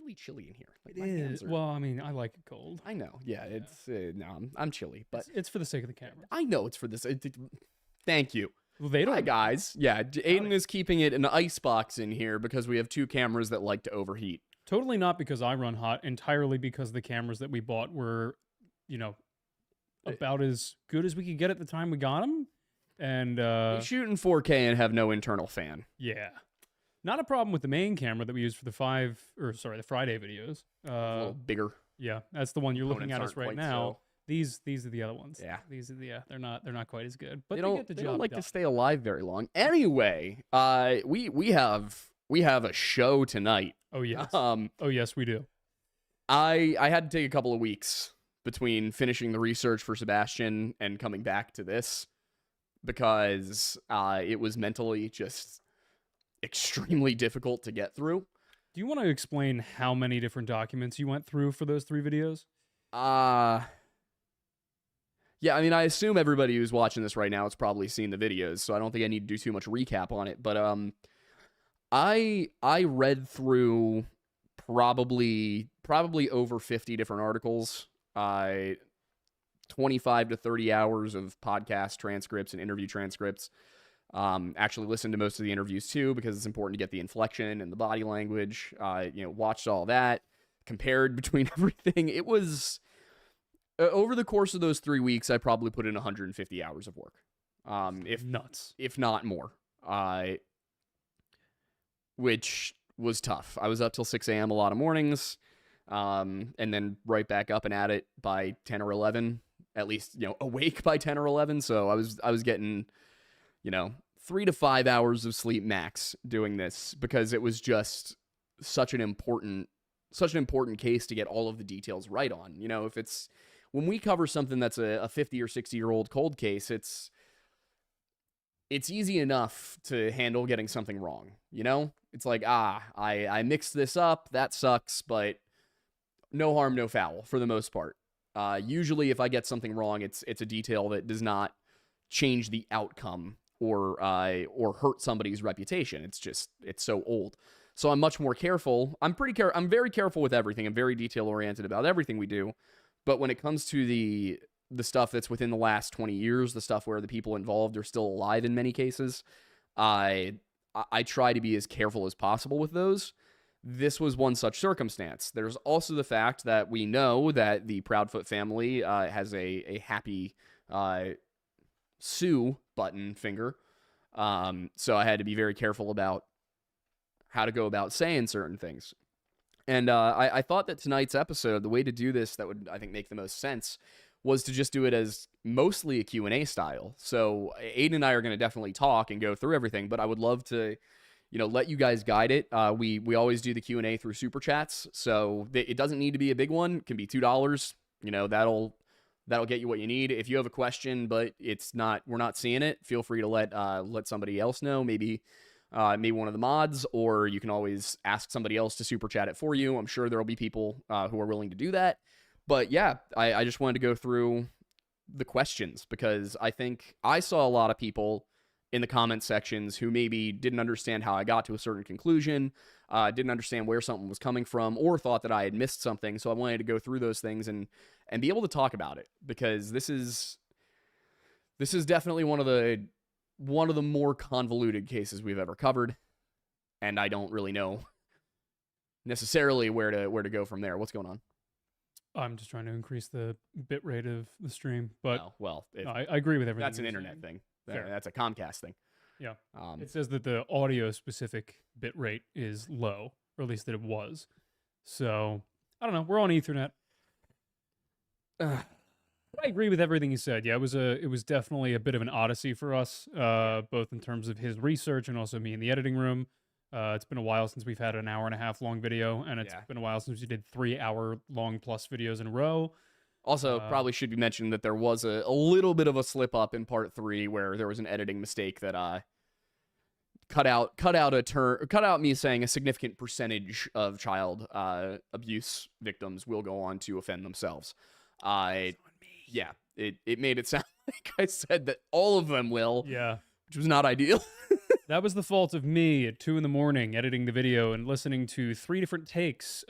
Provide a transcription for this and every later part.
really chilly in here. Like, It my hands is. are... Well, I mean, I like it cold. I know. Yeah, it's no, I'm chilly, but It's for the sake of the camera. I know it's for this. Thank you. Well, they don't. Hi guys. Yeah, Aiden is keeping it an icebox in here because we have two cameras that like to overheat. Totally not because I run hot. Entirely because the cameras that we bought were, about as good as we could get at the time we got them. And We shoot in 4K and have no internal fan. yeah, not a problem with the main camera that we use for the Friday videos. A little bigger. Yeah, that's the one you're looking at us Components aren't right quite now. so- These are the other ones. Yeah. These are they're not quite as good, but They they don't, get the they job don't like done. to stay alive very long. Anyway, we have a show tonight. Oh yes. Um, Oh yes, we do. I had to take a couple of weeks between finishing the research for Sebastian and coming back to this because it was mentally just extremely difficult to get through. Do you want to explain how many different documents you went through for those 3 videos? Yeah, I mean, I assume everybody who's watching this right now has probably seen the videos, so I don't think I need to do too much recap on it. But I read through probably over 50 different articles, 25 to 30 hours of podcast transcripts and interview transcripts. Actually listened to most of the interviews too because it's important to get the inflection and the body language. Watched all that, compared between everything. It was over the course of those 3 weeks, I probably put in 150 hours of work. If not more. Which was tough. I was up till 6 a.m. a lot of mornings, and then right back up and at it by 10 or 11. At least, awake by 10 or 11. So I was getting, 3 to 5 hours of sleep max doing this because it was just such an important case to get all of the details right on. If it's when we cover something that's a 50 or 60-year-old cold case, it's easy enough to handle getting something wrong. It's like, I mixed this up. That sucks, but no harm, no foul for the most part. Usually if I get something wrong, it's a detail that does not change the outcome or hurt somebody's reputation. It's so old. So I'm much more careful. I'm very careful with everything. I'm very detail oriented about everything we do. But when it comes to the stuff that's within the last 20 years, the stuff where the people involved are still alive in many cases, I try to be as careful as possible with those. This was one such circumstance. There's also the fact that we know that the Proudfoot family has a happy sue button finger. So I had to be very careful about how to go about saying certain things. And I thought that tonight's episode, the way to do this that would, I think, make the most sense was to just do it as mostly a Q&A style. So Aiden and I are going to definitely talk and go through everything, but I would love to, let you guys guide it. We always do the Q&A through Super Chats, so it doesn't need to be a big one. It can be $2. That'll get you what you need. If you have a question, but we're not seeing it, feel free to let somebody else know. Maybe one of the mods, or you can always ask somebody else to super chat it for you. I'm sure there'll be people who are willing to do that. But yeah, I just wanted to go through the questions because I think I saw a lot of people in the comment sections who maybe didn't understand how I got to a certain conclusion, didn't understand where something was coming from, or thought that I had missed something. So I wanted to go through those things and be able to talk about it because this is definitely one of the more convoluted cases we've ever covered, and I don't really know necessarily where to go from there. What's going on? I'm just trying to increase the bit rate of the stream, but I agree with everything. That's an internet thing. That's a Comcast thing. Yeah. It says that the audio specific bit rate is low, or at least that it was. So I don't know. We're on Ethernet. I agree with everything you said. Yeah, it was definitely a bit of an odyssey for us, both in terms of his research and also me in the editing room. It's been a while since we've had an hour-and-a-half long video, and it's been a while since we did 3-hour-long plus videos in a row. Also, probably should be mentioned that there was a little bit of a slip-up in part 3 where there was an editing mistake that cut out me saying a significant percentage of child abuse victims will go on to offend themselves. It made it sound like I said that all of them will. Yeah. Which was not ideal. That was the fault of me at 2 a.m. editing the video and listening to 3 different takes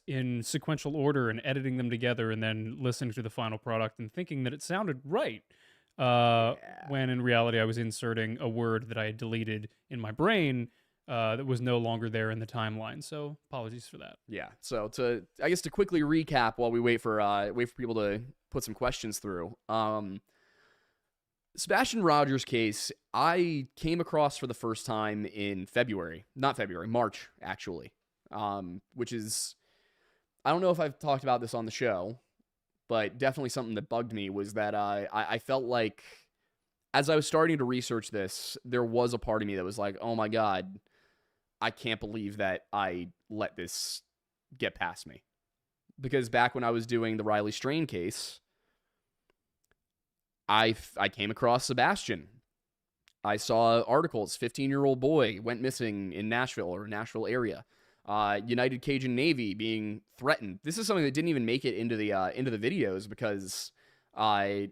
in sequential order and editing them together and then listening to the final product and thinking that it sounded right. Yeah. When in reality I was inserting a word that I had deleted in my brain that was no longer there in the timeline. So apologies for that. Yeah. So I guess to quickly recap while we wait for people to put some questions through. Sebastian Rogers case, I came across for the first time in March, actually. Which is, I don't know if I've talked about this on the show, but definitely something that bugged me was that I felt like as I was starting to research this, there was a part of me that was like, oh my God, I can't believe that I let this get past me. Because back when I was doing the Riley Strain case, I came across Sebastian. I saw articles, 15-year-old boy went missing in Nashville or Nashville area. United Cajun Navy being threatened. This is something that didn't even make it into the videos because I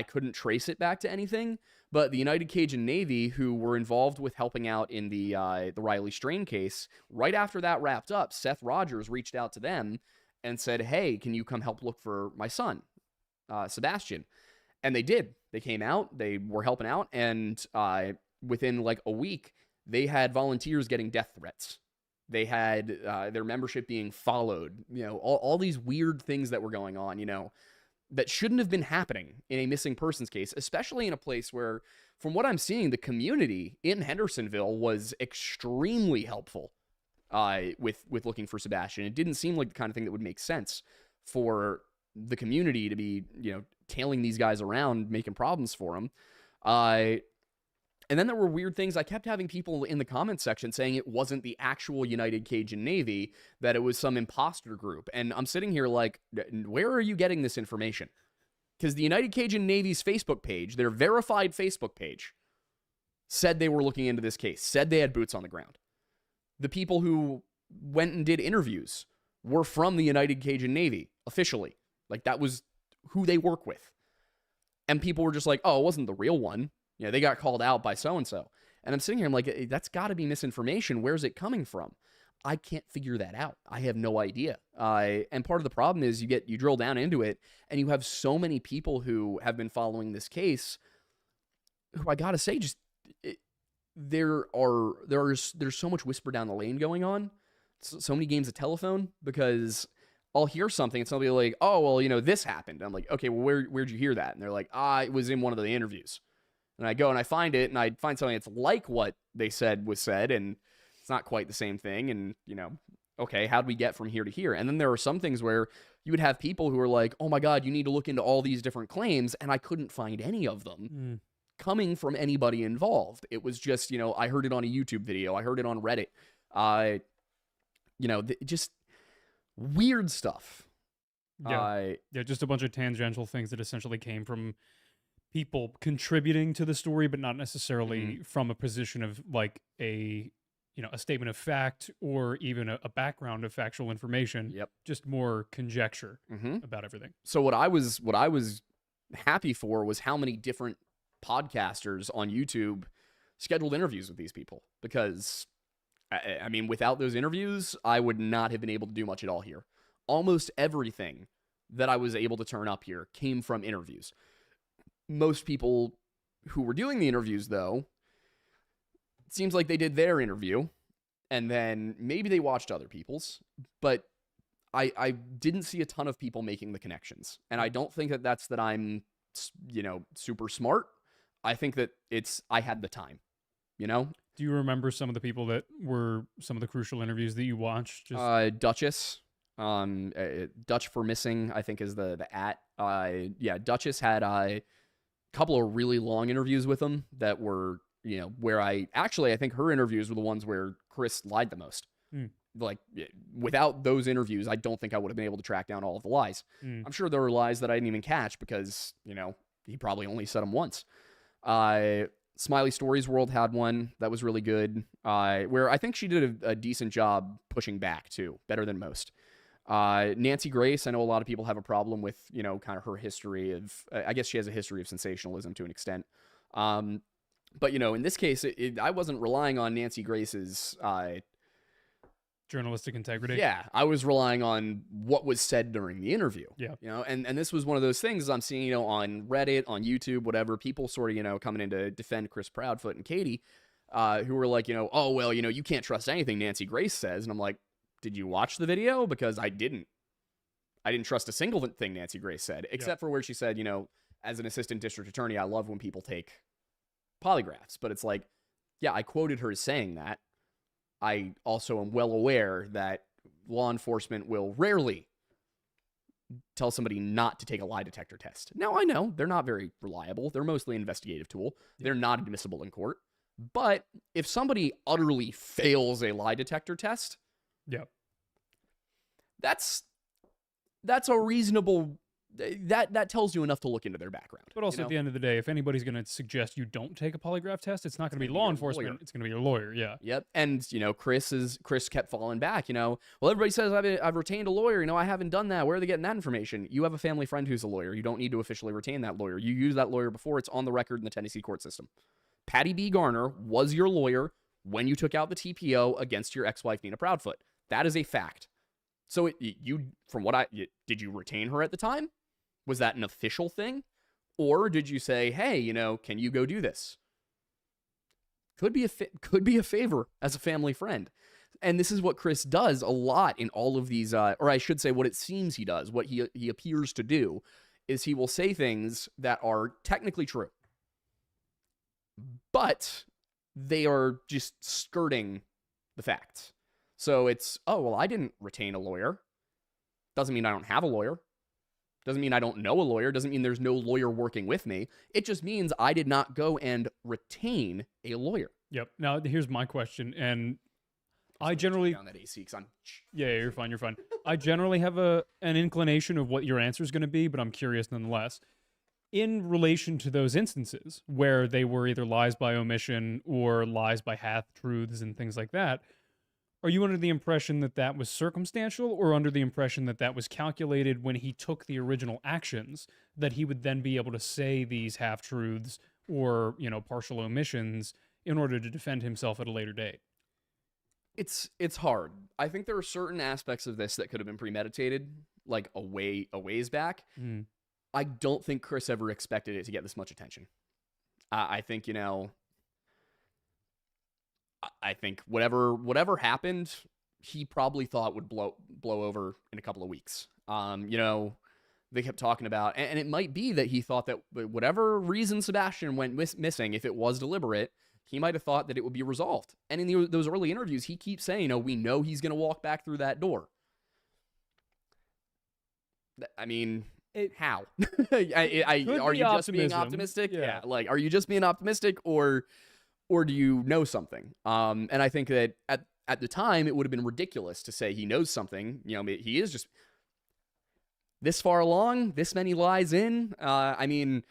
couldn't trace it back to anything. But the United Cajun Navy, who were involved with helping out in the Riley Strain case, right after that wrapped up, Seth Rogers reached out to them and said, "Hey, can you come help look for my son, Sebastian?" And they did. They came out. They were helping out, and within like a week, they had volunteers getting death threats. They had their membership being followed. You know, all these weird things that were going on. You know, that shouldn't have been happening in a missing persons case, especially in a place where, from what I'm seeing, the community in Hendersonville was extremely helpful with looking for Sebastian. It didn't seem like the kind of thing that would make sense for the community to be, you know, tailing these guys around, making problems for them. And then there were weird things. I kept having people in the comment section saying it wasn't the actual United Cajun Navy, that it was some imposter group. And I'm sitting here like, where are you getting this information? Because the United Cajun Navy's Facebook page, their verified Facebook page, said they were looking into this case, said they had boots on the ground. The people who went and did interviews were from the United Cajun Navy, officially. Like, that was who they work with. And people were just like, oh, it wasn't the real one. You know, they got called out by so-and-so. And I'm sitting here, I'm like, that's got to be misinformation. Where's it coming from? I can't figure that out. I have no idea. And part of the problem is you drill down into it, and you have so many people who have been following this case who, I got to say, just there's so much whisper down the lane going on. So many games of telephone, because I'll hear something and somebody like, oh, well, you know, this happened. I'm like, okay, well, where'd you hear that? And they're like, it was in one of the interviews. And I go and I find it, and I find something that's like what they said was said, and it's not quite the same thing. And, you know, okay, how'd we get from here to here? And then there are some things where you would have people who are like, oh my God, you need to look into all these different claims, and I couldn't find any of them coming from anybody involved. It was just, you know, I heard it on a YouTube video. I heard it on Reddit. You know, just weird stuff. Yeah, just a bunch of tangential things that essentially came from people contributing to the story, but not necessarily from a position of like a statement of fact or even a background of factual information. Yep. Just more conjecture about everything. So what I was happy for was how many different podcasters on YouTube scheduled interviews with these people, because I mean, without those interviews, I would not have been able to do much at all here. Almost everything that I was able to turn up here came from interviews. Most people who were doing the interviews, though, it seems like they did their interview, and then maybe they watched other people's, but I didn't see a ton of people making the connections. And I don't think that's that I'm, you know, super smart. I think that I had the time, you know? Do you remember some of the people that were some of the crucial interviews that you watched? Duchess, Dutch for Missing, I think is the at. Yeah, Duchess had a couple of really long interviews with them that were, you know, where I think her interviews were the ones where Chris lied the most. Like, without those interviews, I don't think I would have been able to track down all of the lies. I'm sure there were lies that I didn't even catch because, you know, he probably only said them once. Smiley Stories World had one that was really good, where I think she did a decent job pushing back too, better than most. Nancy Grace, I know a lot of people have a problem with, you know, kind of her history of, I guess she has a history of sensationalism to an extent. But, in this case, I wasn't relying on Nancy Grace's, Journalistic integrity. yeah, I was relying on what was said during the interview. Yeah. And this was one of those things I'm seeing, on Reddit, on YouTube, whatever, people sort of, coming in to defend Chris Proudfoot and Katie, who were like, oh, well, you can't trust anything Nancy Grace says. And I'm like, did you watch the video? Because I didn't trust a single thing Nancy Grace said, except for where she said, as an assistant district attorney, I love when people take polygraphs. But it's like, yeah, I quoted her as saying that. I also am well aware that law enforcement will rarely tell somebody not to take a lie detector test. Now, I know they're not very reliable. They're mostly an investigative tool. They're not admissible in court. But if somebody utterly fails a lie detector test, that's a reasonable, that tells you enough to look into their background. But also at the end of the day, if anybody's going to suggest you don't take a polygraph test, it's not going to be law enforcement. It's going to be your lawyer. Yeah. Yep. And, Chris kept falling back, well, everybody says I've retained a lawyer. I haven't done that. Where are they getting that information? You have a family friend who's a lawyer. You don't need to officially retain that lawyer. You use that lawyer before it's on the record in the Tennessee court system. Patty B. Garner was your lawyer when you took out the TPO against your ex-wife, Nina Proudfoot. That is a fact. So did you retain her at the time? Was that an official thing? Or did you say, hey, can you go do this? Could be a favor as a family friend. And this is what Chris does a lot in all of these, or I should say what it seems he does, what he appears to do, is he will say things that are technically true. But they are just skirting the facts. So it's, oh, well, I didn't retain a lawyer. Doesn't mean I don't have a lawyer. Doesn't mean I don't know a lawyer. Doesn't mean there's no lawyer working with me. It just means I did not go and retain a lawyer. Yep. Now, here's my question. And I generally... down that AC 'cause I'm... Yeah, you're fine. You're fine. I generally have an inclination of what your answer is going to be, but I'm curious nonetheless. In relation to those instances where they were either lies by omission or lies by half-truths and things like that, are you under the impression that that was circumstantial, or under the impression that that was calculated when he took the original actions, that he would then be able to say these half-truths or, partial omissions in order to defend himself at a later date? It's hard. I think there are certain aspects of this that could have been premeditated, like a ways back. I don't think Chris ever expected it to get this much attention. I think, I think whatever happened, he probably thought would blow over in a couple of weeks. They kept talking about, and it might be that he thought that whatever reason Sebastian went missing, if it was deliberate, he might have thought that it would be resolved. And in those early interviews, he keeps saying, we know he's going to walk back through that door. I mean... How? Are you just being optimistic? Yeah. Are you just being optimistic, or do you know something? And I think that at the time it would have been ridiculous to say he knows something. He is just this far along, this many lies in. I mean,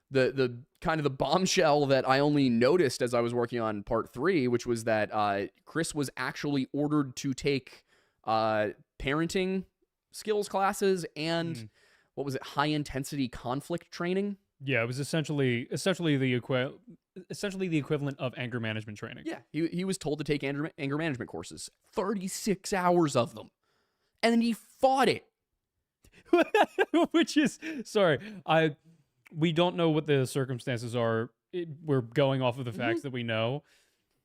the kind of the bombshell that I only noticed as I was working on part 3, which was that Chris was actually ordered to take parenting skills classes and what was it, high intensity conflict training? Yeah, it was essentially the equivalent of anger management training. Yeah, he was told to take anger management courses, 36 hours of them, and then he fought it. Which is, sorry, we don't know what the circumstances are. We're going off of the facts that we know,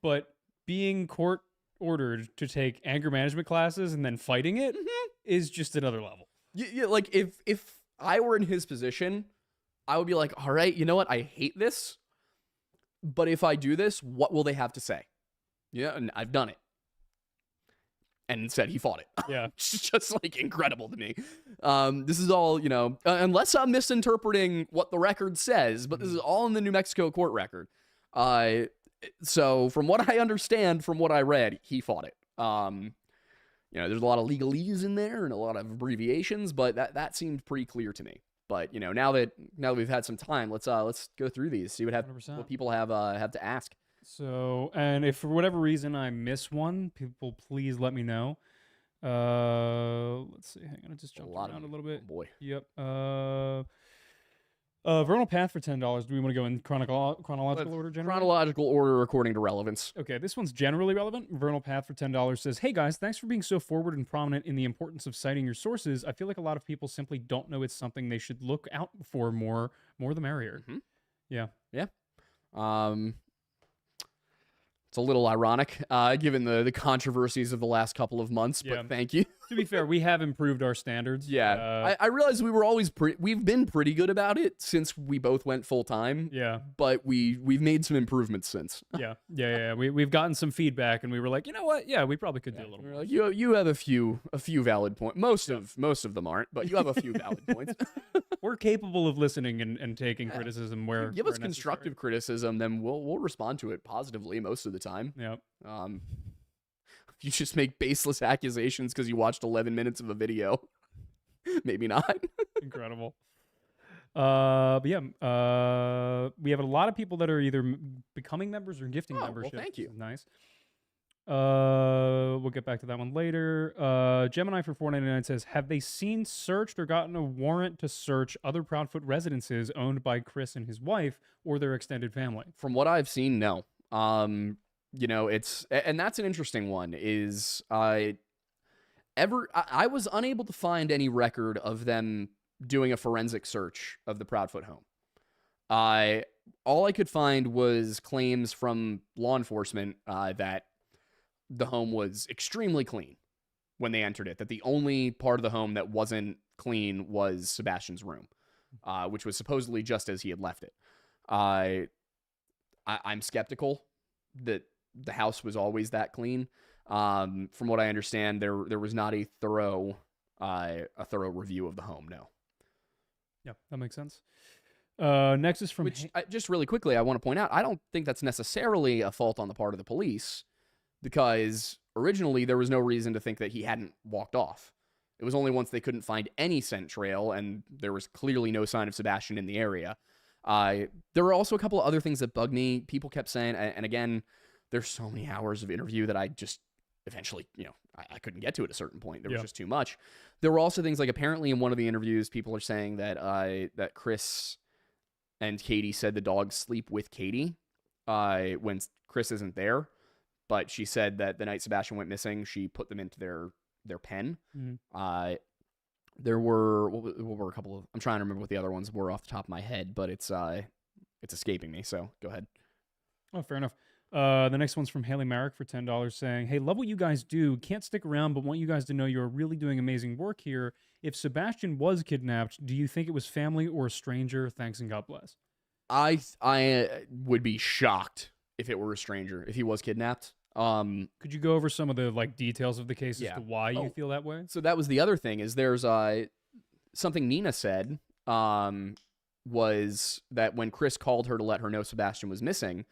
but being court ordered to take anger management classes and then fighting it is just another level. Yeah, like if I were in his position, I would be like, all right, you know what? I hate this, but if I do this, what will they have to say? Yeah, and I've done it. And instead, he fought it. Yeah. It's just, incredible to me. This is all, unless I'm misinterpreting what the record says, but this is all in the New Mexico court record. So from what I understand, from what I read, he fought it. There's a lot of legalese in there and a lot of abbreviations, but that seemed pretty clear to me. But now that we've had some time, let's go through these, see what people have to ask. So, and if for whatever reason I miss one, people please let me know. Let's see. Hang on, I just jumped around a little bit. Oh boy. Yep. Vernal Path for $10. Do we want to go in chronological order, generally? Chronological order according to relevance. Okay, this one's generally relevant. Vernal Path for $10 says, "Hey guys, thanks for being so forward and prominent in the importance of citing your sources. I feel like a lot of people simply don't know it's something they should look out for more the merrier." Mhm. Yeah. Yeah. It's a little ironic, given the controversies of the last couple of months, Yeah. but thank you. To be fair, we have improved our standards. Yeah, I realized we were always we've been pretty good about it since we both went full time. Yeah. But we've made some improvements since. Yeah. We've gotten some feedback, and we were like, you know what? Yeah, we probably could do a little We're more. like, you have a few valid points. Most of them aren't, but you have a few valid points. We're capable of listening and taking criticism where give us necessary. constructive criticism, then we'll respond to it positively most of the time. Yeah. If you just make baseless accusations because you watched 11 minutes of a video, maybe not. Incredible. But yeah, we have a lot of people that are either becoming members or gifting memberships. Well, thank you. Nice. We'll get back to that one later. Gemini for $4.99 says, "Have they seen, searched, or gotten a warrant to search other Proudfoot residences owned by Chris and his wife or their extended family?" From what I've seen, no. It's, and that's an interesting one, is I was unable to find any record of them doing a forensic search of the Proudfoot home. All I could find was claims from law enforcement that the home was extremely clean when they entered it, that the only part of the home that wasn't clean was Sebastian's room, which was supposedly just as he had left it. I'm skeptical that the house was always that clean. From what I understand, there was not a thorough review of the home. No. Yeah, that makes sense. Next is from just really quickly, I want to point out, I don't think that's necessarily a fault on the part of the police, because originally there was no reason to think that he hadn't walked off. It was only once they couldn't find any scent trail and there was clearly no sign of Sebastian in the area. There were also a couple of other things that bugged me. People kept saying, and again, there's so many hours of interview that I just eventually, I couldn't get to it at a certain point. There was just too much. There were also things like, apparently in one of the interviews, people are saying that that Chris and Katie said the dogs sleep with Katie when Chris isn't there. But she said that the night Sebastian went missing, she put them into their pen. Mm-hmm. There were what were a couple of, I'm trying to remember what the other ones were off the top of my head, but it's escaping me. So go ahead. Oh, fair enough. The next one's from Haley Merrick for $10 saying, "Hey, love what you guys do. Can't stick around, but want you guys to know you're really doing amazing work here. If Sebastian was kidnapped, do you think it was family or a stranger? Thanks and God bless." I would be shocked if it were a stranger, if he was kidnapped. Could you go over some of the details of the case as to why you feel that way? So that was the other thing, is there's something Nina said was that when Chris called her to let her know Sebastian was missing,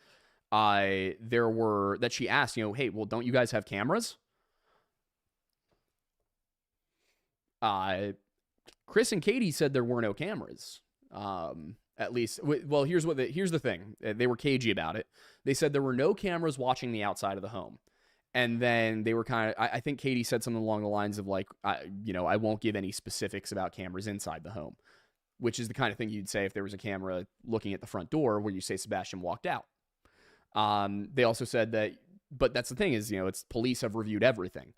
that she asked, hey, well, don't you guys have cameras? Chris and Katie said there were no cameras. At least, well, here's the thing. They were cagey about it. They said there were no cameras watching the outside of the home. And then they were kind of, I think Katie said something along the lines of like, I won't give any specifics about cameras inside the home, which is the kind of thing you'd say if there was a camera looking at the front door where you say Sebastian walked out. They also said that, but that's the thing is, it's police have reviewed everything.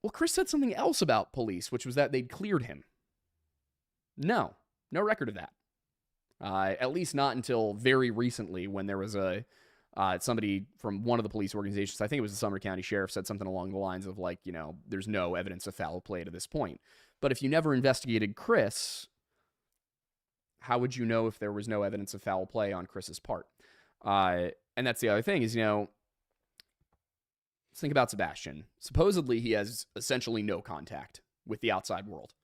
Well, Chris said something else about police, which was that they'd cleared him. No record of that. At least not until very recently, when there was somebody from one of the police organizations, I think it was the Sumner County Sheriff, said something along the lines of like, there's no evidence of foul play to this point. But if you never investigated Chris, how would you know if there was no evidence of foul play on Chris's part? And that's the other thing is, let's think about Sebastian. Supposedly he has essentially no contact with the outside world.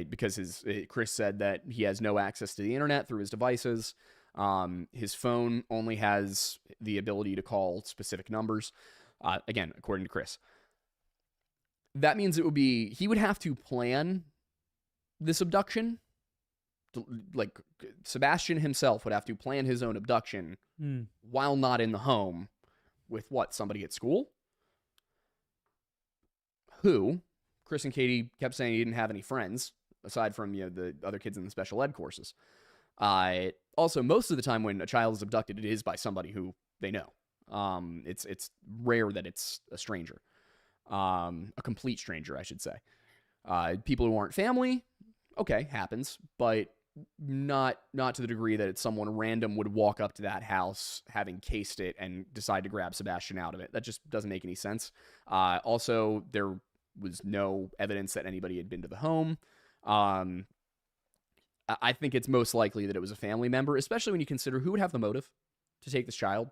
Because Chris said that he has no access to the internet through his devices. His phone only has the ability to call specific numbers. Again, according to Chris. That means he would have to plan this abduction. Like, Sebastian himself would have to plan his own abduction while not in the home with somebody at school? Who? Chris and Katie kept saying he didn't have any friends. aside from the other kids in the special ed courses. Also, most of the time when a child is abducted, it is by somebody who they know. It's rare that it's a stranger, a complete stranger, I should say. People who aren't family, okay, happens, but not to the degree that it's someone random would walk up to that house having cased it and decide to grab Sebastian out of it. That just doesn't make any sense. Also, there was no evidence that anybody had been to the home. I think it's most likely that it was a family member, especially when you consider who would have the motive to take this child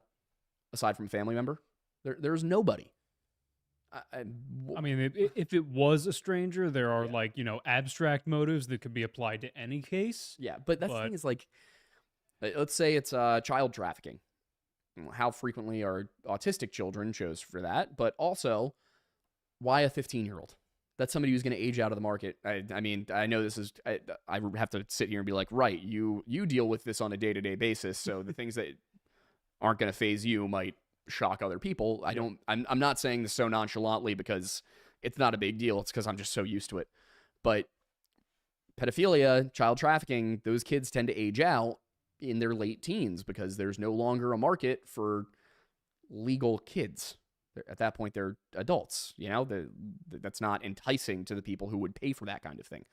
aside from a family member. There's nobody. I mean, if it was a stranger, there are abstract motives that could be applied to any case. Yeah, but the thing is, let's say it's child trafficking. How frequently are autistic children chose for that? But also, why a 15-year-old? That's somebody who's going to age out of the market. I mean, I know this is. I have to sit here and be like, right, you deal with this on a day-to-day basis, so the things that aren't going to phase you might shock other people. I'm not saying this so nonchalantly because it's not a big deal. It's because I'm just so used to it. But pedophilia, child trafficking, those kids tend to age out in their late teens because there's no longer a market for legal kids. At that point, they're adults. That's not enticing to the people who would pay for that kind of thing.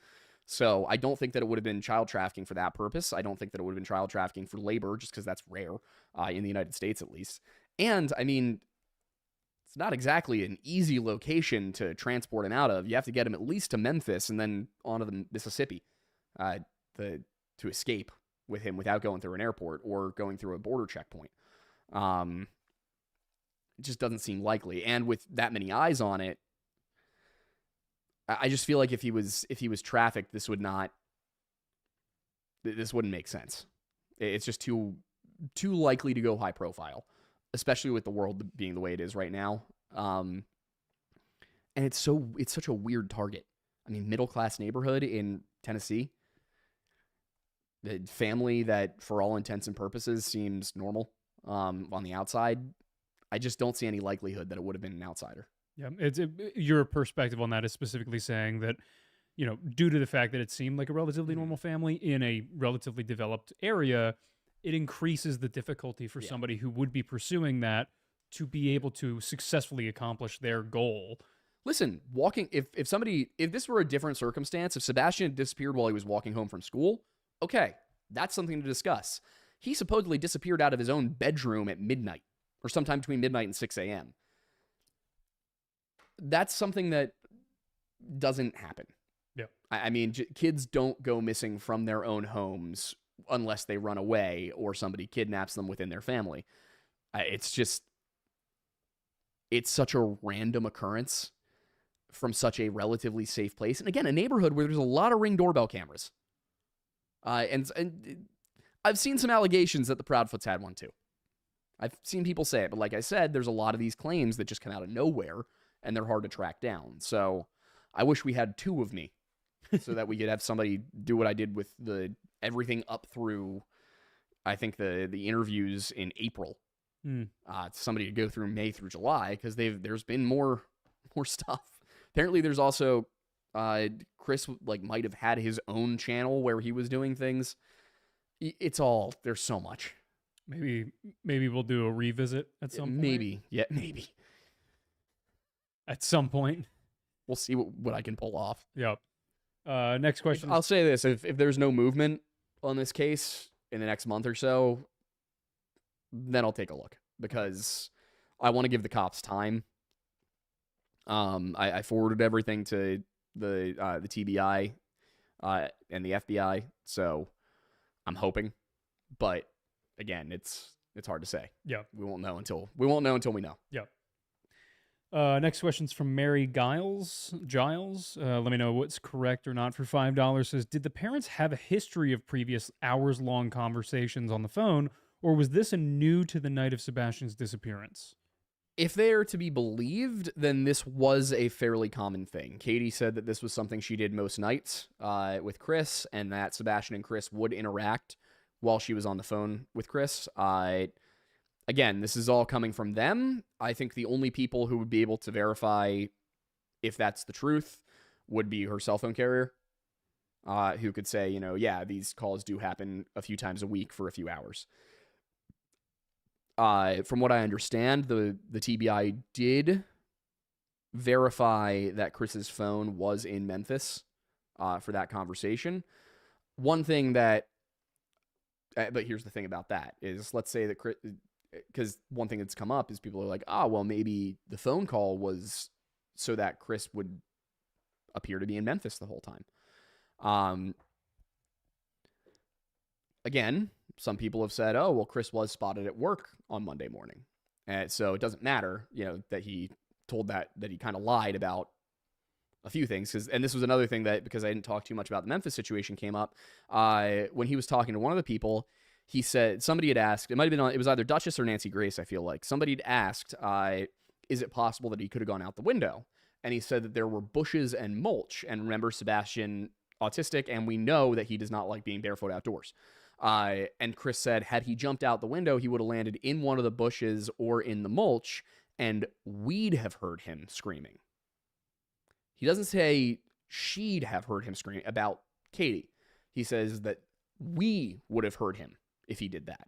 So I don't think that it would have been child trafficking for that purpose. I don't think that it would have been child trafficking for labor, just because that's rare in the United States, at least. And I mean, it's not exactly an easy location to transport him out of. You have to get him at least to Memphis and then onto the Mississippi to escape with him without going through an airport or going through a border checkpoint. It just doesn't seem likely. And with that many eyes on it, I just feel like if he was trafficked, this wouldn't make sense. It's just too likely to go high profile, especially with the world being the way it is right now. And it's such a weird target. I mean, middle class neighborhood in Tennessee, the family that for all intents and purposes seems normal on the outside. I just don't see any likelihood that it would have been an outsider. Yeah, your perspective on that is specifically saying that, due to the fact that it seemed like a relatively normal family in a relatively developed area, it increases the difficulty for somebody who would be pursuing that to be able to successfully accomplish their goal. Listen, if this were a different circumstance, if Sebastian had disappeared while he was walking home from school, okay, that's something to discuss. He supposedly disappeared out of his own bedroom at midnight, or sometime between midnight and 6 a.m. That's something that doesn't happen. Yeah. I mean, kids don't go missing from their own homes unless they run away or somebody kidnaps them within their family. It's such a random occurrence from such a relatively safe place. And again, a neighborhood where there's a lot of Ring doorbell cameras. And I've seen some allegations that the Proudfoots had one too. I've seen people say it, but like I said, there's a lot of these claims that just come out of nowhere and they're hard to track down. So I wish we had two of me so that we could have somebody do what I did with everything up through, I think the interviews in April. Somebody to go through May through July, because there's been more stuff. Apparently there's also Chris might have had his own channel where he was doing things. There's so much. Maybe we'll do a revisit at some point. Maybe. Yeah, maybe. At some point. We'll see what I can pull off. Yep. Next question. I'll say this. If there's no movement on this case in the next month or so, then I'll take a look, because I want to give the cops time. I forwarded everything to the TBI and the FBI, so I'm hoping. But again, it's hard to say. Yeah, we won't know until we know. Yeah. Next question's from Mary Giles. Let me know what's correct or not for $5. Says, did the parents have a history of previous hours-long conversations on the phone, or was this a new to the night of Sebastian's disappearance? If they're to be believed, then this was a fairly common thing. Katie said that this was something she did most nights with Chris, and that Sebastian and Chris would interact while she was on the phone with Chris. Again, this is all coming from them. I think the only people who would be able to verify if that's the truth would be her cell phone carrier. who could say, yeah, these calls do happen a few times a week for a few hours. From what I understand, the TBI did verify that Chris's phone was in Memphis for that conversation. One thing that, but here's the thing about that is, let's say that Chris, because one thing that's come up is people are like, well, maybe the phone call was so that Chris would appear to be in Memphis the whole time. Again, some people have said, well, Chris was spotted at work on Monday morning. And so it doesn't matter, that he told that he kind of lied about a few things. And this was another thing that, because I didn't talk too much about the Memphis situation, came up. When he was talking to one of the people, he said, somebody had asked, it was either Duchess or Nancy Grace, I feel like. Somebody had asked, is it possible that he could have gone out the window? And he said that there were bushes and mulch. And remember, Sebastian, autistic, and we know that he does not like being barefoot outdoors. And Chris said, had he jumped out the window, he would have landed in one of the bushes or in the mulch, and we'd have heard him screaming. He doesn't say she'd have heard him scream about Katie. He says that we would have heard him if he did that.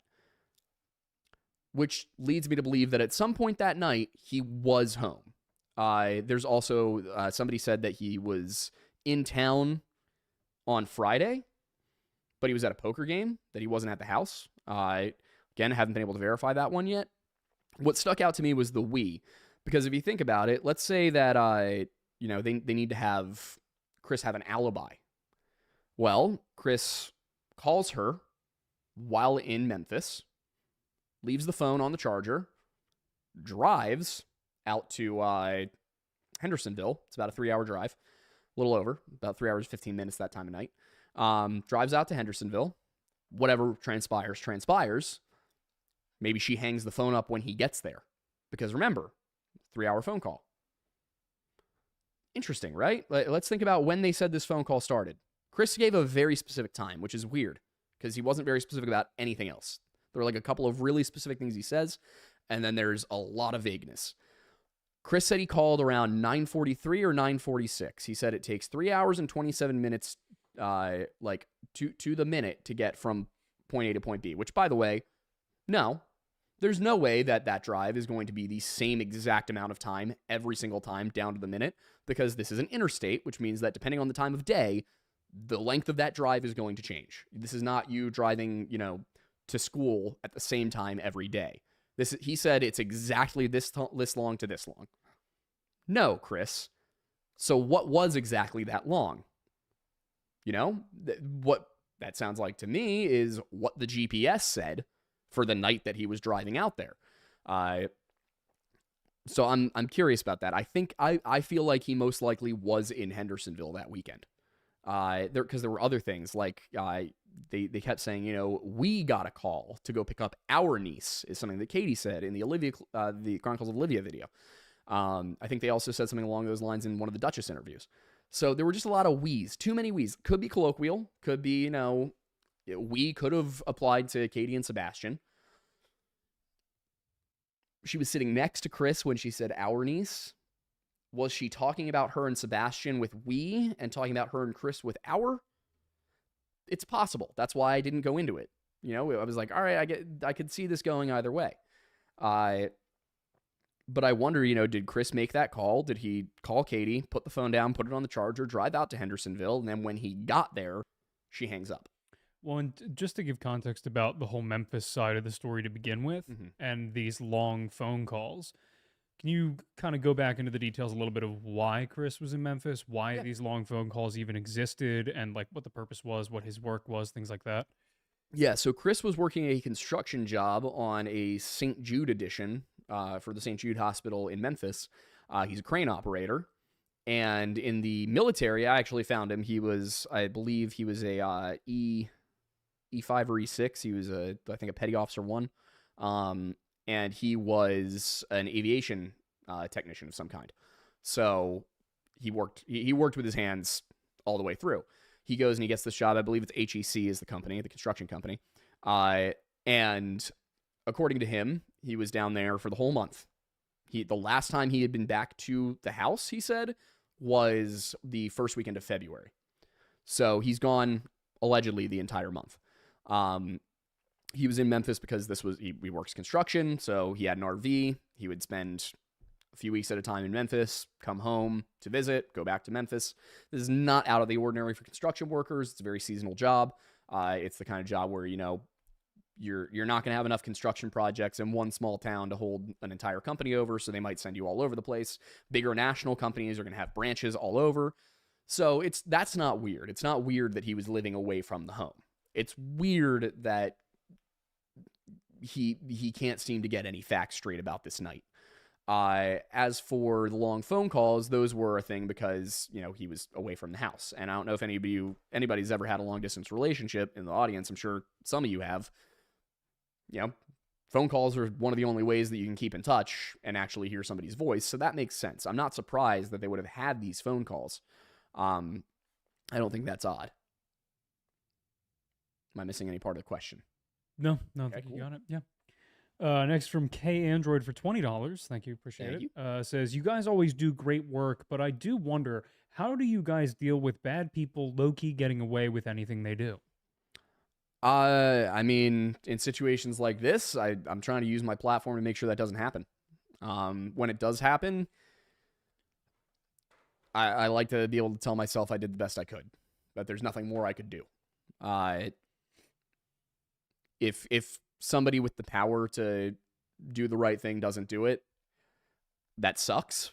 Which leads me to believe that at some point that night, he was home. There's also, somebody said that he was in town on Friday, but he was at a poker game, that he wasn't at the house. Again, I haven't been able to verify that one yet. What stuck out to me was the we, because if you think about it, let's say that, they need to have Chris have an alibi. Well, Chris calls her while in Memphis, leaves the phone on the charger, drives out to Hendersonville. It's about a 3-hour drive, a little over, about 3 hours, 15 minutes that time of night. Drives out to Hendersonville. Whatever transpires. Maybe she hangs the phone up when he gets there. Because remember, 3-hour phone call. Interesting, right? Let's think about when they said this phone call started. Chris gave a very specific time, which is weird, because he wasn't very specific about anything else. There are like a couple of really specific things he says, and then there's a lot of vagueness. Chris said he called around 9:43 or 9:46. He said it takes 3 hours and 27 minutes, to the minute, to get from point A to point B, which, by the way, no, there's no way that drive is going to be the same exact amount of time every single time down to the minute, because this is an interstate, which means that depending on the time of day, the length of that drive is going to change. This is not you driving, to school at the same time every day. He said it's exactly this long to this long. No, Chris. So what was exactly that long? What that sounds like to me is what the GPS said for the night that he was driving out there. So I'm curious about that. I feel like he most likely was in Hendersonville that weekend. Because there were other things like they kept saying, we got a call to go pick up our niece, is something that Katie said in the Chronicles of Olivia video. I think they also said something along those lines in one of the Duchess interviews. So there were just a lot of we's, too many we's. Could be colloquial, could be, we could have applied to Katie and Sebastian. She was sitting next to Chris when she said our niece. Was she talking about her and Sebastian with we and talking about her and Chris with our? It's possible. That's why I didn't go into it. I was like, all right, I could see this going either way. But I wonder, did Chris make that call? Did he call Katie, put the phone down, put it on the charger, drive out to Hendersonville, and then when he got there, she hangs up? Well, and just to give context about the whole Memphis side of the story to begin with, and these long phone calls, can you kind of go back into the details a little bit of why Chris was in Memphis, why these long phone calls even existed, and like what the purpose was, what his work was, things like that? Yeah, so Chris was working a construction job on a St. Jude addition for the St. Jude Hospital in Memphis. He's a crane operator. And in the military, I actually found him. I believe he was a E5 or E6. He was I think a petty officer 1. And he was an aviation technician of some kind. So he worked with his hands all the way through. He goes and he gets this job. I believe it's HEC is the company, the construction company. And according to him, he was down there for the whole month. The last time he had been back to the house, he said, was the first weekend of February. So he's gone allegedly the entire month. He was in Memphis because he works construction, so he had an RV. He would spend a few weeks at a time in Memphis, come home to visit, go back to Memphis. This is not out of the ordinary for construction workers. It's a very seasonal job. It's the kind of job where, you're not going to have enough construction projects in one small town to hold an entire company over, so they might send you all over the place. Bigger national companies are going to have branches all over. So that's not weird. It's not weird that he was living away from the home. It's weird that he can't seem to get any facts straight about this night. As for the long phone calls, those were a thing because, he was away from the house. And I don't know if anybody's ever had a long distance relationship in the audience. I'm sure some of you have. Phone calls are one of the only ways that you can keep in touch and actually hear somebody's voice. So that makes sense. I'm not surprised that they would have had these phone calls. I don't think that's odd. Am I missing any part of the question? No, I think you got it. Yeah. Next from K Android for $20. Thank you. Appreciate it. Says, you guys always do great work, but I do wonder, how do you guys deal with bad people low-key getting away with anything they do? I mean, in situations like this, I'm trying to use my platform to make sure that doesn't happen. When it does happen, I like to be able to tell myself I did the best I could, but there's nothing more I could do. If somebody with the power to do the right thing doesn't do it, that sucks,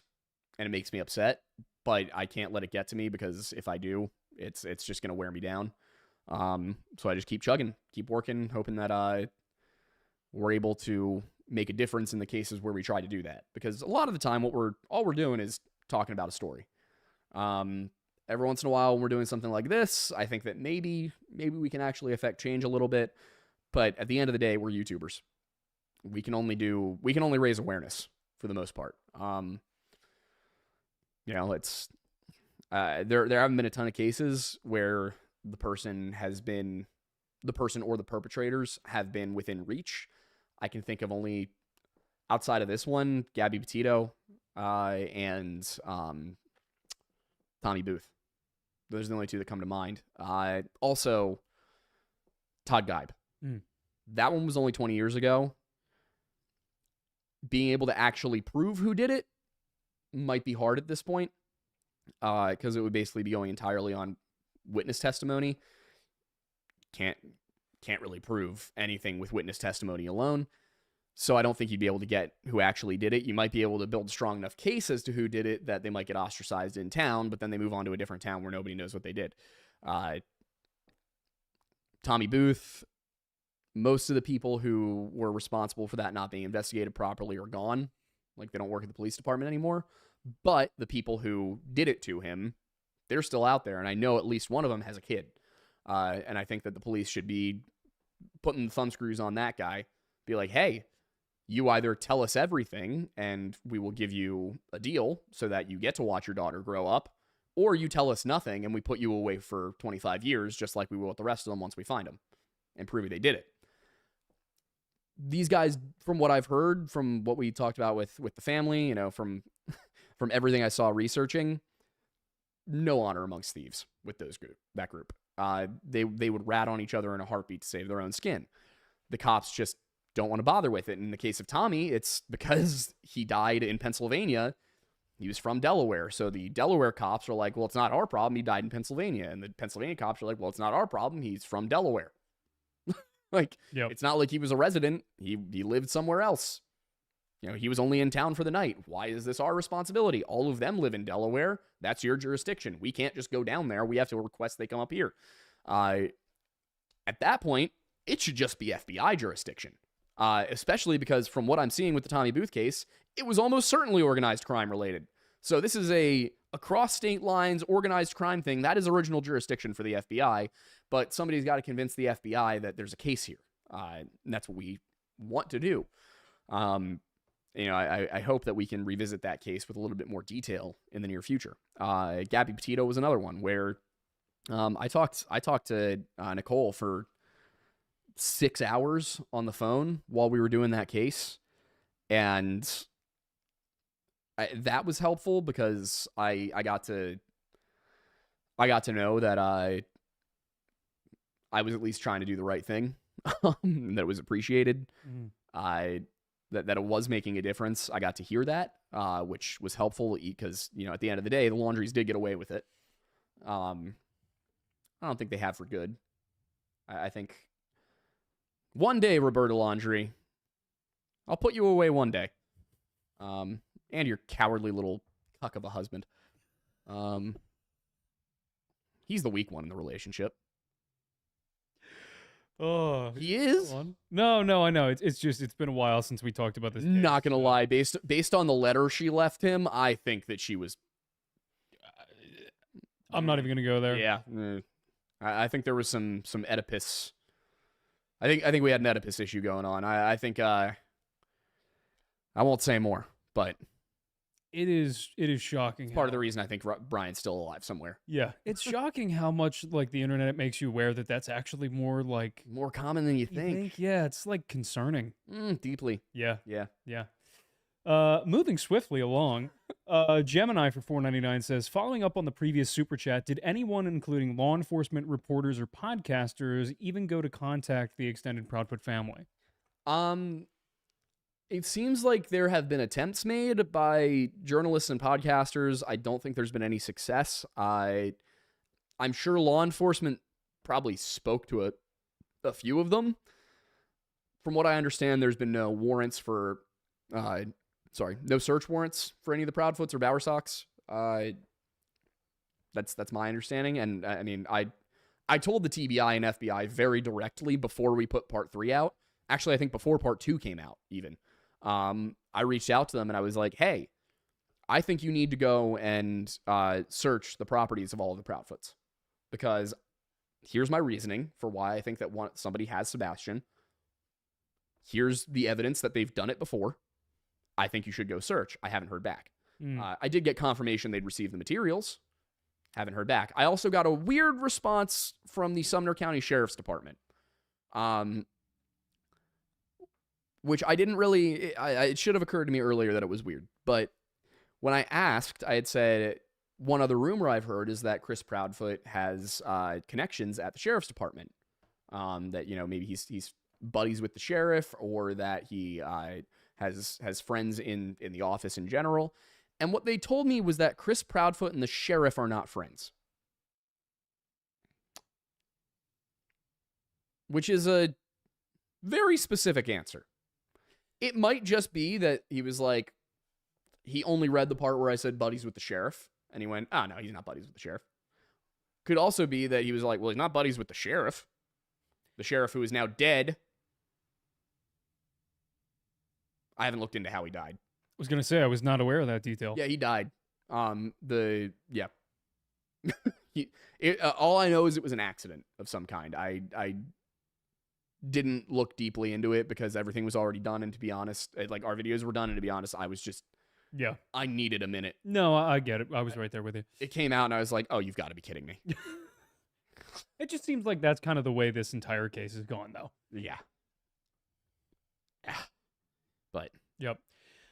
and it makes me upset, but I can't let it get to me, because if I do, it's just going to wear me down. So I just keep chugging, keep working, hoping that we're able to make a difference in the cases where we try to do that. Because a lot of the time, all we're doing is talking about a story. Every once in a while, when we're doing something like this, I think that maybe we can actually affect change a little bit. But at the end of the day, we're YouTubers. We can only raise awareness for the most part. It's there haven't been a ton of cases where the person or the perpetrators have been within reach. I can think of only, outside of this one, Gabby Petito and Tommy Booth. Those are the only two that come to mind. Also, Todd Geib. That one was only 20 years ago. Being able to actually prove who did it might be hard at this point, because it would basically be going entirely on witness testimony. Can't really prove anything with witness testimony alone. So I don't think you'd be able to get who actually did it. You might be able to build a strong enough case as to who did it that they might get ostracized in town, but then they move on to a different town where nobody knows what they did. Tommy Booth, most of the people who were responsible for that not being investigated properly are gone. Like, they don't work at the police department anymore. But the people who did it to him, they're still out there. And I know at least one of them has a kid. And I think that the police should be putting the thumb screws on that guy. Be like, hey, you either tell us everything and we will give you a deal so that you get to watch your daughter grow up, or you tell us nothing and we put you away for 25 years, just like we will with the rest of them once we find them and prove they did it. These guys, from what I've heard, from what we talked about with the family, from everything I saw researching, no honor amongst thieves with that group. They would rat on each other in a heartbeat to save their own skin. The cops just don't want to bother with it. In the case of Tommy, it's because he died in Pennsylvania. He was from Delaware. So the Delaware cops are like, well, it's not our problem. He died in Pennsylvania. And the Pennsylvania cops are like, well, it's not our problem. He's from Delaware. It's not like he was a resident. He lived somewhere else. He was only in town for the night. Why is this our responsibility? All of them live in Delaware. That's your jurisdiction. We can't just go down there. We have to request they come up here. At that point, it should just be FBI jurisdiction. Especially because from what I'm seeing with the Tommy Booth case, it was almost certainly organized crime related. So this is a across state lines organized crime thing. That is original jurisdiction for the FBI, but somebody's got to convince the FBI that there's a case here. And that's what we want to do. I hope that we can revisit that case with a little bit more detail in the near future. Gabby Petito was another one where I talked to Nicole for 6 hours on the phone while we were doing that case. And that was helpful because I got to I got to know that I was at least trying to do the right thing, and that it was appreciated. Mhm. That it was making a difference. I got to hear that, which was helpful because, at the end of the day, the Laundries did get away with it. I don't think they have for good. I think one day, Roberta Laundrie, I'll put you away one day. And your cowardly little cuck of a husband. He's the weak one in the relationship. Oh, He is? No, I know. It's been a while since we talked about this. Not gonna lie, based on the letter she left him, I think that she was. I'm not even gonna go there. Yeah, I think there was some Oedipus. I think we had an Oedipus issue going on. I think I won't say more, but it is shocking. It's part of the reason I think Brian's still alive somewhere. Yeah, it's shocking how much like the internet makes you aware that that's actually more common than you think. Yeah, it's like concerning. Deeply. Yeah. Yeah. Moving swiftly along, Gemini for $4.99 says, following up on the previous super chat, did anyone, including law enforcement, reporters, or podcasters, even go to contact the extended Proudfoot family? It seems like there have been attempts made by journalists and podcasters. I don't think there's been any success. I'm sure law enforcement probably spoke to a few of them. From what I understand, there's been no warrants for, no search warrants for any of the Proudfoots or Bowersocks. That's my understanding. And I mean, I told the TBI and FBI very directly before we put part 3 out. Actually, I think before part 2 came out even. I reached out to them and I was like, hey, I think you need to go and search the properties of all of the Proudfoots, because here's my reasoning for why I think that somebody has Sebastian. Here's the evidence that they've done it before. I think you should go search. I haven't heard back. I did get confirmation they'd received the materials. Haven't heard back. I also got a weird response from the Sumner County Sheriff's Department. Which I didn't really, it should have occurred to me earlier that it was weird. But when I asked, I had said, one other rumor I've heard is that Chris Proudfoot has connections at the Sheriff's Department. That, maybe he's buddies with the sheriff, or that he has friends in the office in general. And what they told me was that Chris Proudfoot and the sheriff are not friends. Which is a very specific answer. It might just be that he was like, he only read the part where I said buddies with the sheriff, and he went, oh, no, he's not buddies with the sheriff. Could also be that he was like, well, he's not buddies with the sheriff who is now dead. I haven't looked into how he died. I was going to say, I was not aware of that detail. Yeah, he died. All I know is it was an accident of some kind. I didn't look deeply into it because everything was already done, and to be honest, like our videos were done, and to be honest, I was just, I needed a minute. No, I get it. I was right there with you. It came out and I was like, oh, you've got to be kidding me. It just seems like that's kind of the way this entire case is going, though. Yeah. But yep.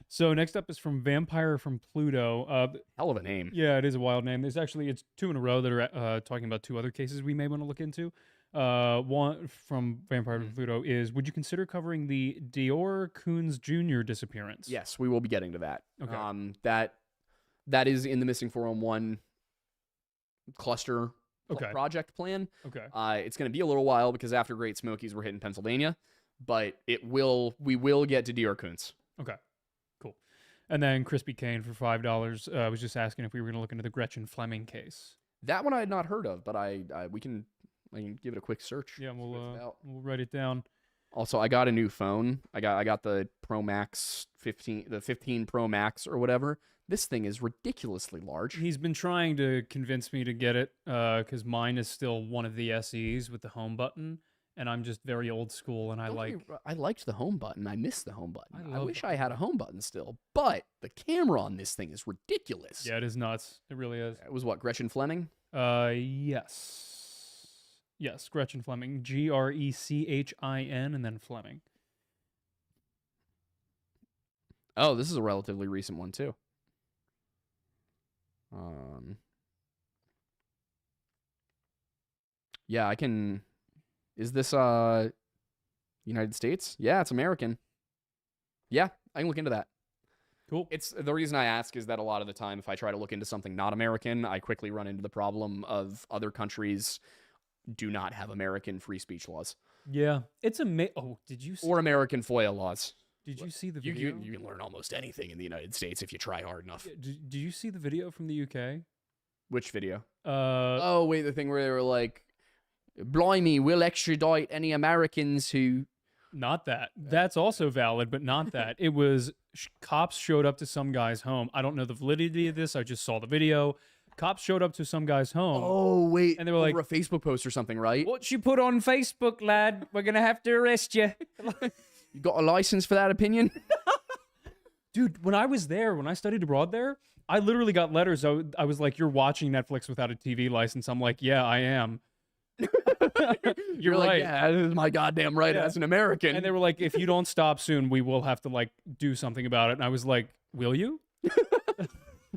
So next up is from Vampire from Pluto. Hell of a name. Yeah, it is a wild name. It's 2 in a row that are talking about 2 other cases we may want to look into. One from Vampire from Pluto is, would you consider covering the Dior Coons Jr. disappearance? Yes, we will be getting to that. Okay. That is in the Missing 411 cluster project plan. Okay. It's going to be a little while because after Great Smokies we're hitting Pennsylvania, but we will get to Dior Coons. Okay. Cool. And then Crispy Kane for $5 was just asking if we were going to look into the Gretchen Fleming case. That one I had not heard of, but I can give it a quick search. Yeah, we'll write it down. Also, I got a new phone. I got the Pro Max 15, the 15 Pro Max or whatever. This thing is ridiculously large. He's been trying to convince me to get it because mine is still one of the SEs with the home button, and I'm just very old school, and I liked the home button. I miss the home button. I wish I had a home button still, but the camera on this thing is ridiculous. Yeah, it is nuts. It really is. It was what, Gretchen Fleming? Yes. Yes, Gretchen Fleming. Grechin and then Fleming. Oh, this is a relatively recent one too. Yeah, I can. Is this United States? Yeah, it's American. Yeah, I can look into that. Cool. It's the reason I ask is that a lot of the time, if I try to look into something not American, I quickly run into the problem of other countries do not have American free speech laws Yeah, it's oh, did you see, or American FOIA laws. did you see the You, video? you can learn almost anything in the United States if you try hard enough. Did you see the video from the UK? Which video? Uh, Oh, wait, the thing where they were like, blimey, we'll extradite any Americans who. Not that. That's also valid, but not that. It was cops showed up to some guy's home. I don't know the validity of this. I just saw the video. Cops showed up to some guy's home. Oh, wait. And they were like, over a Facebook post or something, right? "What you put on Facebook, lad? We're going to have to arrest you." You got a license for that opinion? Dude, when I was there, when I studied abroad there, I literally got letters. I was like, "You're watching Netflix without a TV license." I'm like, "Yeah, I am." You're like, right. yeah, this is my goddamn right as an American. And they were like, "If you don't stop soon, we will have to like do something about it." And I was like, "Will you?"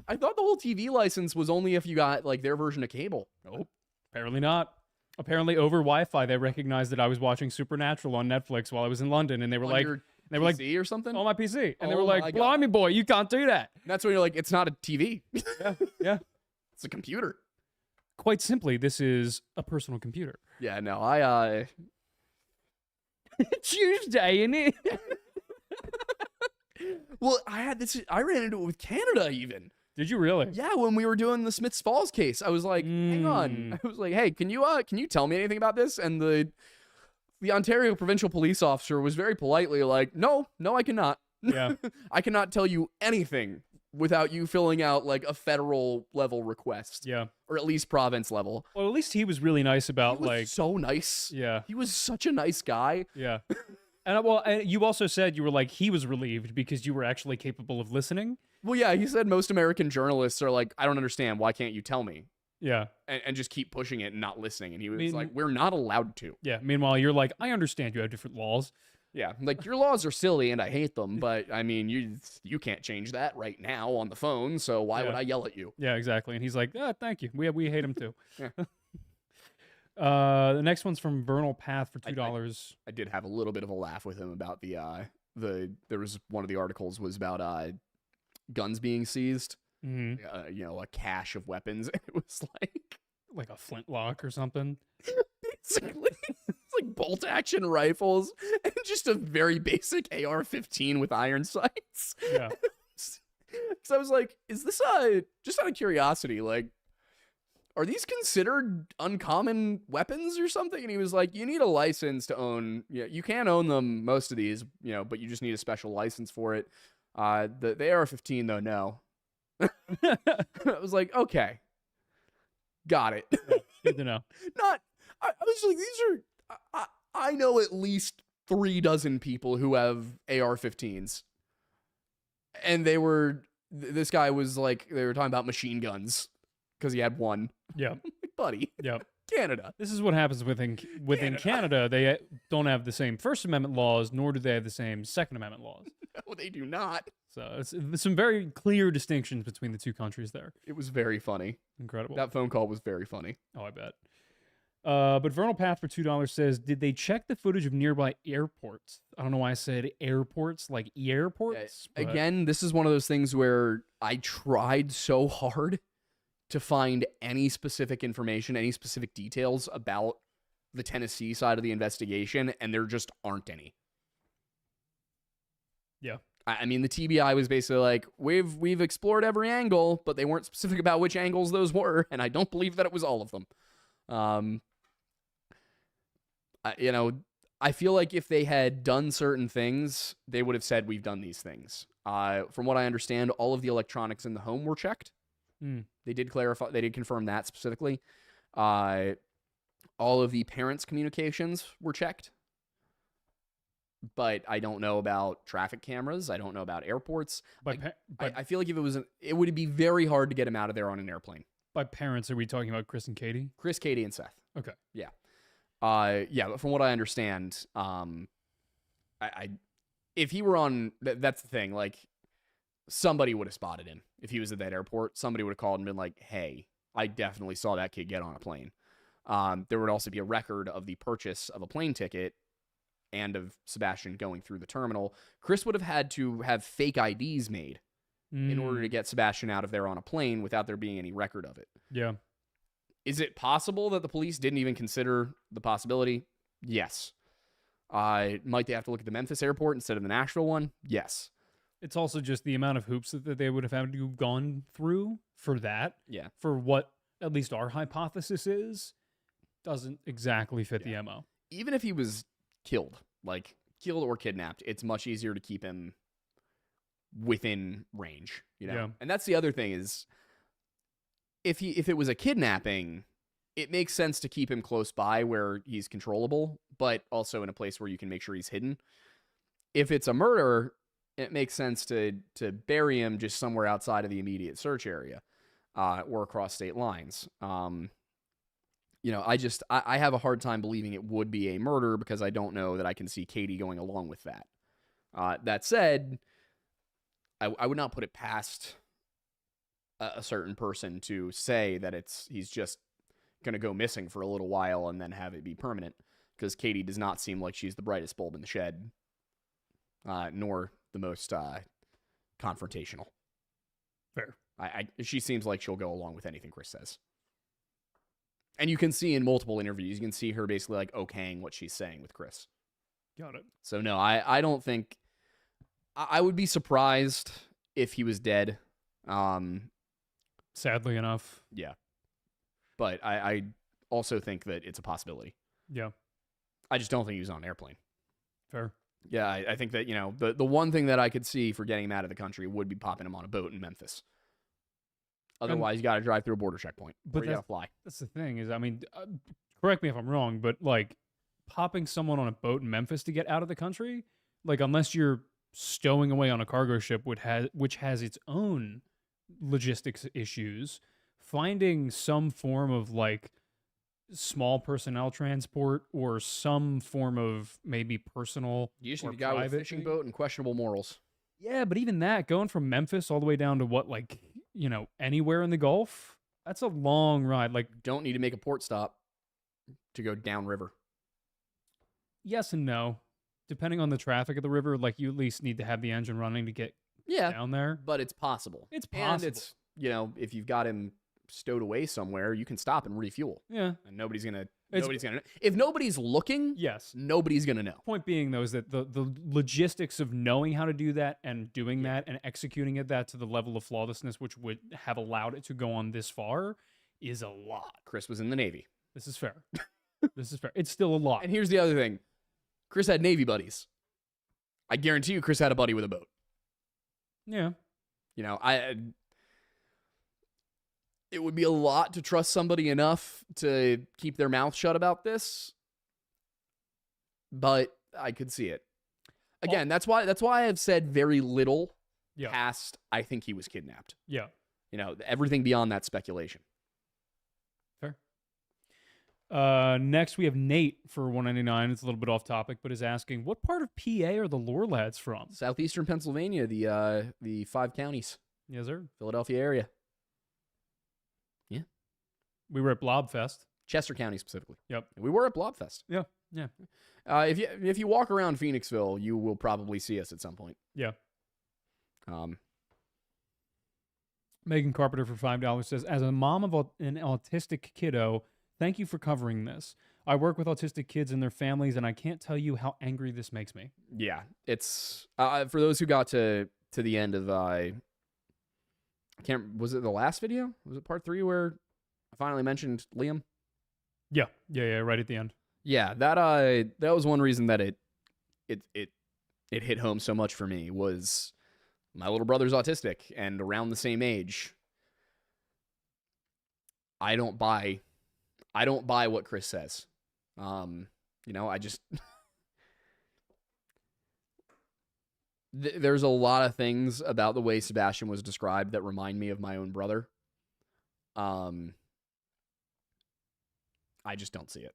I thought the whole TV license was only if you got like their version of cable. Nope. Apparently not. Apparently over Wi-Fi, they recognized that I was watching Supernatural on Netflix while I was in London, and they were On like, your they were like, PC or something. on my PC, and they Oh were my like, God. "Blimey, boy, you can't do that." And that's when you're like, it's not a TV. Yeah, yeah. It's a computer. Quite simply, this is a personal computer. Yeah, no, I Tuesday, innit? well, I ran into it with Canada even. Did you really? Yeah, when we were doing the Smiths Falls case, I was like, hang on. I was like, hey, can you tell me anything about this? And the Ontario provincial police officer was very politely like, no, I cannot. Yeah. I cannot tell you anything without you filling out like a federal level request. Yeah. Or at least province level. Well, at least he was really nice about He was like, so nice. yeah, He was such a nice guy. yeah. And you also said you were like, he was relieved because you were actually capable of listening. Well, yeah, he said most American journalists are like, I don't understand. Why can't you tell me? Yeah. And just keep pushing it and not listening. And he was mean- like, we're not allowed to. Yeah. Meanwhile, you're like, I understand you have different laws. Yeah, like your laws are silly and I hate them, but I mean, you can't change that right now on the phone, so why would Yeah. I yell at you? Yeah, exactly. And he's like, thank you. We hate him too. Yeah. The next one's from Vernal Path for $2. I did have a little bit of a laugh with him about there was one of the articles was about guns being seized, Mm-hmm. a cache of weapons. It was Like a flintlock or something. basically it's like bolt action rifles and just a very basic AR-15 with iron sights. Yeah. So I was like, is this just out of curiosity, like, are these considered uncommon weapons or something? And he was like, you need a license to own, you can own them, most of these, but you just need a special license for it. The AR-15 though, no. I was like, okay. Got it. Good to know. I was like, these are, I know at least 36 people who have AR-15s. And this guy was like, they were talking about machine guns because he had one. Yeah. Like, buddy, Yeah. Canada. This is what happens within Canada. They don't have the same First Amendment laws, nor do they have the same Second Amendment laws. No, they do not. So there's some very clear distinctions between the two countries there. It was very funny. Incredible. That phone call was very funny. Oh, I bet. But Vernal Path for $2 says, did they check the footage of nearby airports? I don't know why I said airports, like airports. But Again, this is one of those things where I tried so hard to find any specific information, any specific details about the Tennessee side of the investigation, and there just aren't any. Yeah. I mean, the TBI was basically like, we've explored every angle, but they weren't specific about which angles those were, and I don't believe that it was all of them. I feel like if they had done certain things, they would have said, we've done these things. From what I understand, all of the electronics in the home were checked. They did confirm that specifically. All of the parents' communications were checked. But I don't know about traffic cameras. I don't know about airports. I feel like if it would be very hard to get him out of there on an airplane. By parents, are we talking about Chris and Katie? Chris, Katie, and Seth. Okay. Yeah. But from what I understand, if he were on, that's the thing. Like, somebody would have spotted him if he was at that airport. Somebody would have called and been like, "Hey, I definitely saw that kid get on a plane." There would also be a record of the purchase of a plane ticket and of Sebastian going through the terminal. Chris would have had to have fake IDs made in order to get Sebastian out of there on a plane without there being any record of it. Yeah. Is it possible that the police didn't even consider the possibility? Yes. Might they have to look at the Memphis airport instead of the Nashville one? Yes. It's also just the amount of hoops that they would have had to gone through for that. Yeah. For what at least our hypothesis is, doesn't exactly fit the MO. Even if he was killed or kidnapped, it's much easier to keep him within range, Yeah. And that's the other thing is if it was a kidnapping, it makes sense to keep him close by where he's controllable, but also in a place where you can make sure he's hidden. If it's a murder, it makes sense to bury him just somewhere outside of the immediate search area, or across state lines. I have a hard time believing it would be a murder because I don't know that I can see Katie going along with that. That said, I would not put it past a certain person to say that he's just going to go missing for a little while and then have it be permanent, because Katie does not seem like she's the brightest bulb in the shed, nor the most confrontational. Fair. She seems like she'll go along with anything Chris says. And you can see in multiple interviews, you can see her basically like okaying what she's saying with Chris. Got it. So no, I don't think... I would be surprised if he was dead. Sadly enough. Yeah. But I also think that it's a possibility. Yeah. I just don't think he was on an airplane. Fair. Yeah, I think that, the one thing that I could see for getting him out of the country would be popping him on a boat in Memphis. Otherwise, you got to drive through a border checkpoint. But you got to fly. That's the thing is, correct me if I'm wrong, but like popping someone on a boat in Memphis to get out of the country, like unless you're stowing away on a cargo ship which has its own logistics issues, finding some form of like small personnel transport or some form of maybe personal. You just need a guy with a fishing boat and questionable morals. Yeah, but even that, going from Memphis all the way down to what, like, anywhere in the Gulf, that's a long ride. Like, don't need to make a port stop to go downriver. Yes and no. Depending on the traffic of the river, like, you at least need to have the engine running to get down there. But it's possible. It's possible. And it's, if you've got him stowed away somewhere, you can stop and refuel. Yeah. And nobody's going to if nobody's looking, yes, nobody's going to know. Point being, though, is that the logistics of knowing how to do that and doing that and executing it that to the level of flawlessness which would have allowed it to go on this far is a lot. Chris was in the Navy. This is fair. This is fair. It's still a lot. And here's the other thing. Chris had Navy buddies. I guarantee you Chris had a buddy with a boat. Yeah. It would be a lot to trust somebody enough to keep their mouth shut about this, but I could see it. Again, that's why I have said very little past I think he was kidnapped. Yeah. Everything beyond that speculation. Fair. Next we have Nate for 199. It's a little bit off topic, but is asking, what part of PA are the Lore Lads from? Southeastern Pennsylvania, the 5 counties. Yes, sir. Philadelphia area. We were at Blobfest. Chester County specifically. Yep. We were at Blobfest. Yeah. Yeah. If you walk around Phoenixville, you will probably see us at some point. Yeah. Megan Carpenter for $5 says, as a mom of an autistic kiddo, thank you for covering this. I work with autistic kids and their families, and I can't tell you how angry this makes me. Yeah. It's for those who got to the end of was it the last video? Was it part 3 where I finally mentioned Liam? Yeah, right at the end. Yeah, that was one reason that it hit home so much for me was my little brother's autistic and around the same age. I don't buy what Chris says. I just there's a lot of things about the way Sebastian was described that remind me of my own brother. I just don't see it.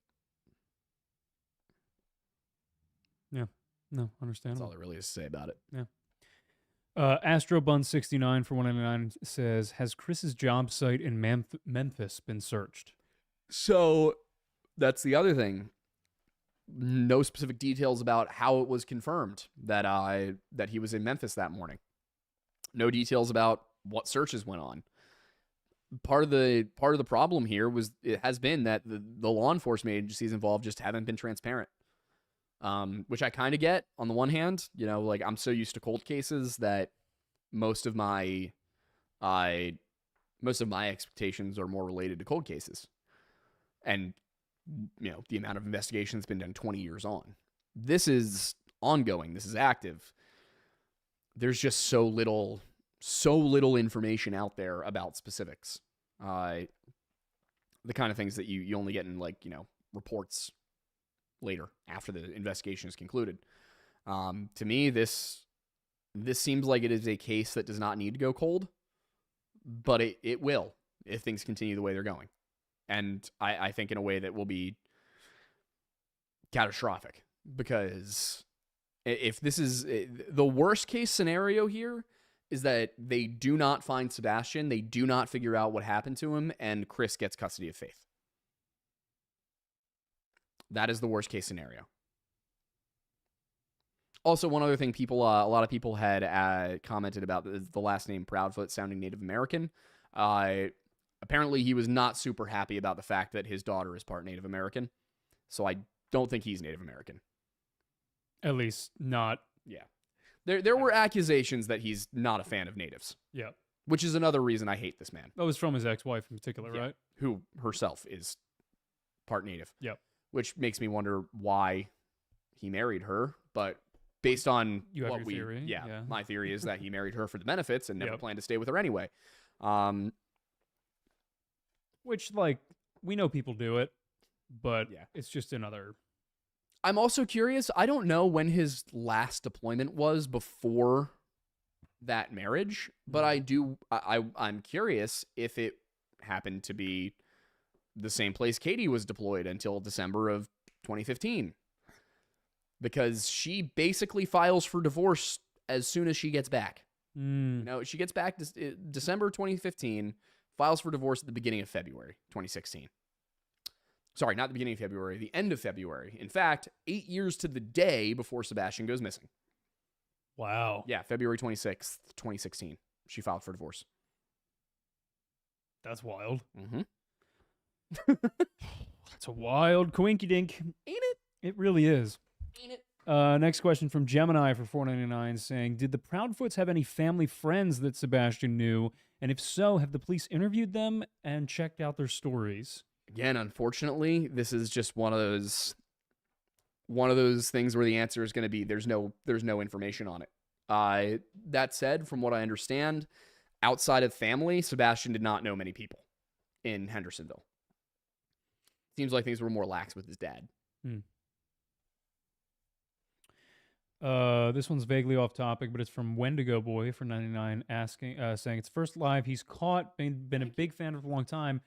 Yeah. No, understandable. That's all there really is to say about it. Yeah. AstroBun69 for 199 says, has Chris's job site in Memphis been searched? So that's the other thing. No specific details about how it was confirmed that that he was in Memphis that morning. No details about what searches went on. Part of the problem here has been that the law enforcement agencies involved just haven't been transparent. Which I kind of get on the one hand, like I'm so used to cold cases that most of my expectations are more related to cold cases. And the amount of investigation that's been done 20 years on. This is ongoing. This is active. There's just so little information out there about specifics. The kind of things that you only get in reports later after the investigation is concluded. To me, this seems like it is a case that does not need to go cold, but it will if things continue the way they're going. And I think in a way that will be catastrophic, because if this is the worst case scenario here, is that they do not find Sebastian, they do not figure out what happened to him, and Chris gets custody of Faith. That is the worst case scenario. Also, one other thing, a lot of people had commented about the last name Proudfoot sounding Native American. Apparently, he was not super happy about the fact that his daughter is part Native American. So I don't think he's Native American. At least not. Yeah. There were accusations that he's not a fan of natives. Yeah. Which is another reason I hate this man. That was from his ex-wife in particular, right? Who herself is part Native. Yep. Which makes me wonder why he married her. But based on you have your theory. Yeah, my theory is that he married her for the benefits and never planned to stay with her anyway. Which, we know people do it, but it's just another... I'm also curious. I don't know when his last deployment was before that marriage, but I'm curious if it happened to be the same place Katie was deployed until December of 2015. Because she basically files for divorce as soon as she gets back. She gets back December 2015, files for divorce at the beginning of February 2016. Sorry, not the beginning of February, the end of February. In fact, 8 years to the day before Sebastian goes missing. Wow. Yeah, February 26th, 2016. She filed for divorce. That's wild. Mm-hmm. That's a wild coinky-dink. Ain't it? It really is. Ain't it? Next question from Gemini for $4.99 saying, did the Proudfoots have any family friends that Sebastian knew? And if so, have the police interviewed them and checked out their stories? Again, unfortunately, this is just one of those things where the answer is going to be there's no information on it. That said, from what I understand, outside of family, Sebastian did not know many people in Hendersonville. Seems like things were more lax with his dad. This one's vaguely off topic, but it's from Wendigo Boy for 99 asking, saying it's first live. He's caught, been a big fan for a long time.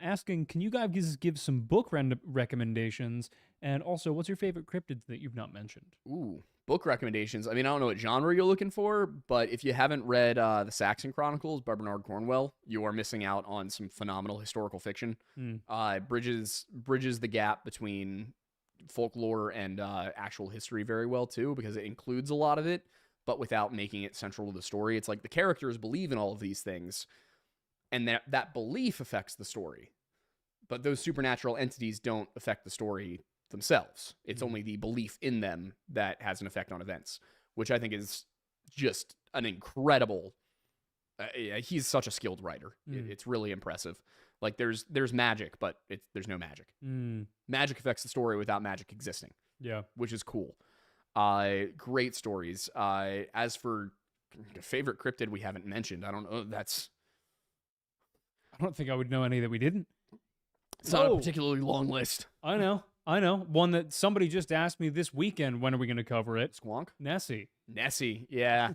Asking, can you guys give some book recommendations? And also, what's your favorite cryptids that you've not mentioned? Ooh, book recommendations. I mean, I don't know what genre you're looking for, but if you haven't read the Saxon Chronicles by Bernard Cornwell, you are missing out on some phenomenal historical fiction. Bridges the gap between folklore and actual history very well, too, because it includes a lot of it, but without making it central to the story. It's like the characters believe in all of these things, and that belief affects the story. But those supernatural entities don't affect the story themselves. It's only the belief in them that has an effect on events, which I think is just an incredible... he's such a skilled writer. It's really impressive. Like, there's magic, but there's no magic. Magic affects the story without magic existing. Yeah. Which is cool. Great stories. As for favorite cryptid we haven't mentioned, I don't know. I don't think I would know any that we didn't. It's not a particularly long list. I know. One that somebody just asked me this weekend, when are we going to cover it? Squonk? Nessie, yeah.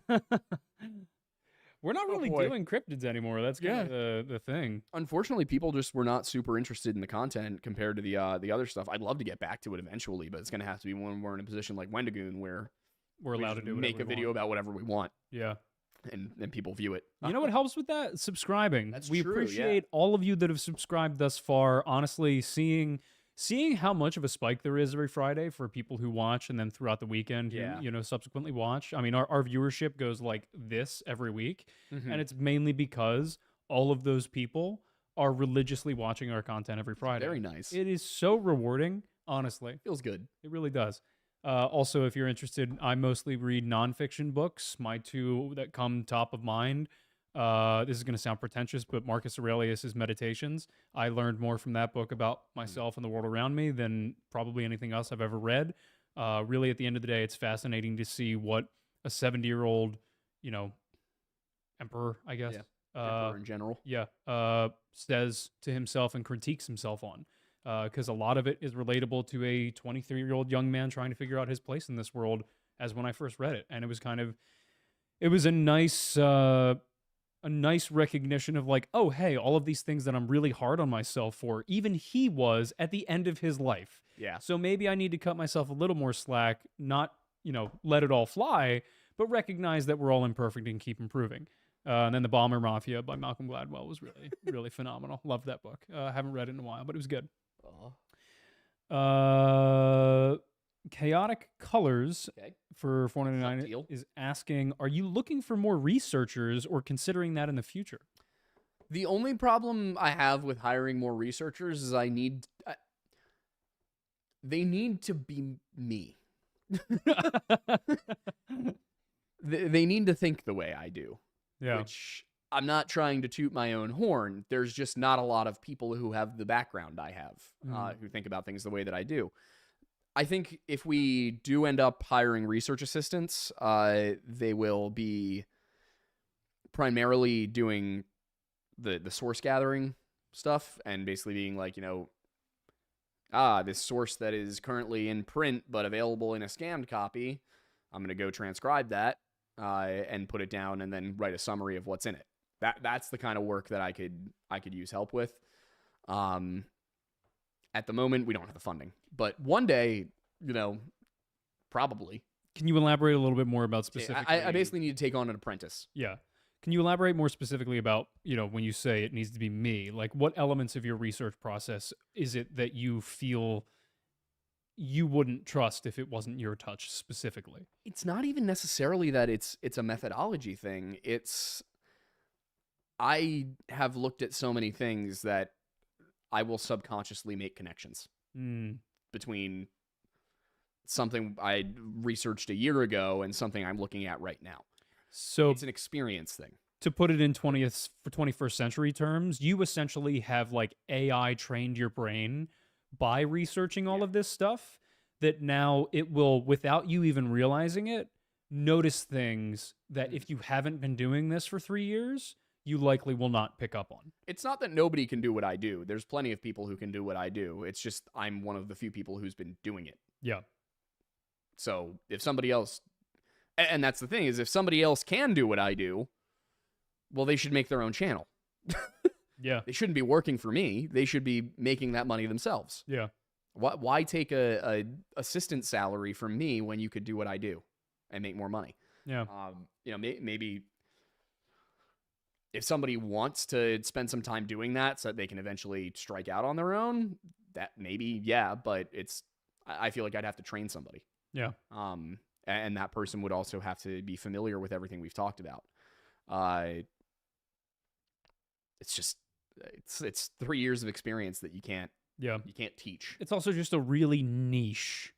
We're not really doing cryptids anymore. That's kind of the thing. Unfortunately, people just were not super interested in the content compared to the other stuff. I'd love to get back to it eventually, but it's going to have to be when we're in a position like Wendigoon where we're allowed to make a video about whatever we want. Yeah. And people view it. You know what helps with that? Subscribing. That's we true, appreciate all of you that have subscribed thus far. Honestly, seeing seeing how much of a spike there is every Friday for people who watch and then throughout the weekend, Yeah. who, subsequently watch. I mean, our viewership goes like this every week. Mhm. And it's mainly because all of those people are religiously watching our content every Friday. Very nice. It is so rewarding, honestly. Feels good. It really does. Also, if you're interested, I mostly read nonfiction books. My two that come top of mind. This is going to sound pretentious, but Marcus Aurelius' Meditations. I learned more from that book about myself and the world around me than probably anything else I've ever read. Really, at the end of the day, it's fascinating to see what a 70-year-old, emperor, I guess. Yeah. Emperor in general. Says to himself and critiques himself on. Because a lot of it is relatable to a 23-year-old young man trying to figure out his place in this world as when I first read it. And it was a nice recognition of like, oh, hey, all of these things that I'm really hard on myself for, even he was at the end of his life. Yeah. So maybe I need to cut myself a little more slack, not, let it all fly, but recognize that we're all imperfect and keep improving. And then The Bomber Mafia by Malcolm Gladwell was really, really phenomenal. Loved that book. Haven't read it in a while, but it was good. Chaotic Colors for $4.99 is asking, are you looking for more researchers or considering that in the future? The only problem I have with hiring more researchers is they need to be me. They need to think the way I do. Yeah. Which I'm not trying to toot my own horn. There's just not a lot of people who have the background I have, who think about things the way that I do. I think if we do end up hiring research assistants, they will be primarily doing the source gathering stuff and basically being like, this source that is currently in print but available in a scanned copy, I'm going to go transcribe that and put it down and then write a summary of what's in it. That's the kind of work that I could use help with. At the moment, we don't have the funding, but one day, probably. Can you elaborate a little bit more about specifically? I basically need to take on an apprentice. Yeah. Can you elaborate more specifically about, when you say it needs to be me, like what elements of your research process is it that you feel you wouldn't trust if it wasn't your touch specifically? It's not even necessarily that it's a methodology thing. I have looked at so many things that I will subconsciously make connections between something I researched a year ago and something I'm looking at right now. So it's an experience thing. To put it in 21st century terms, you essentially have like AI trained your brain by researching all of this stuff that now it will, without you even realizing it, notice things that if you haven't been doing this for 3 years, you likely will not pick up on. It's not that nobody can do what I do. There's plenty of people who can do what I do. It's just I'm one of the few people who's been doing it. Yeah. So if somebody else, and that's the thing, is if somebody else can do what I do, well, they should make their own channel. Yeah. They shouldn't be working for me. They should be making that money themselves. Yeah. Why take a assistant salary from me when you could do what I do and make more money? Yeah. Maybe if somebody wants to spend some time doing that so that they can eventually strike out on their own, that maybe, yeah, but I feel like I'd have to train somebody. Yeah. And that person would also have to be familiar with everything we've talked about. It's 3 years of experience that you can't teach. It's also just a really niche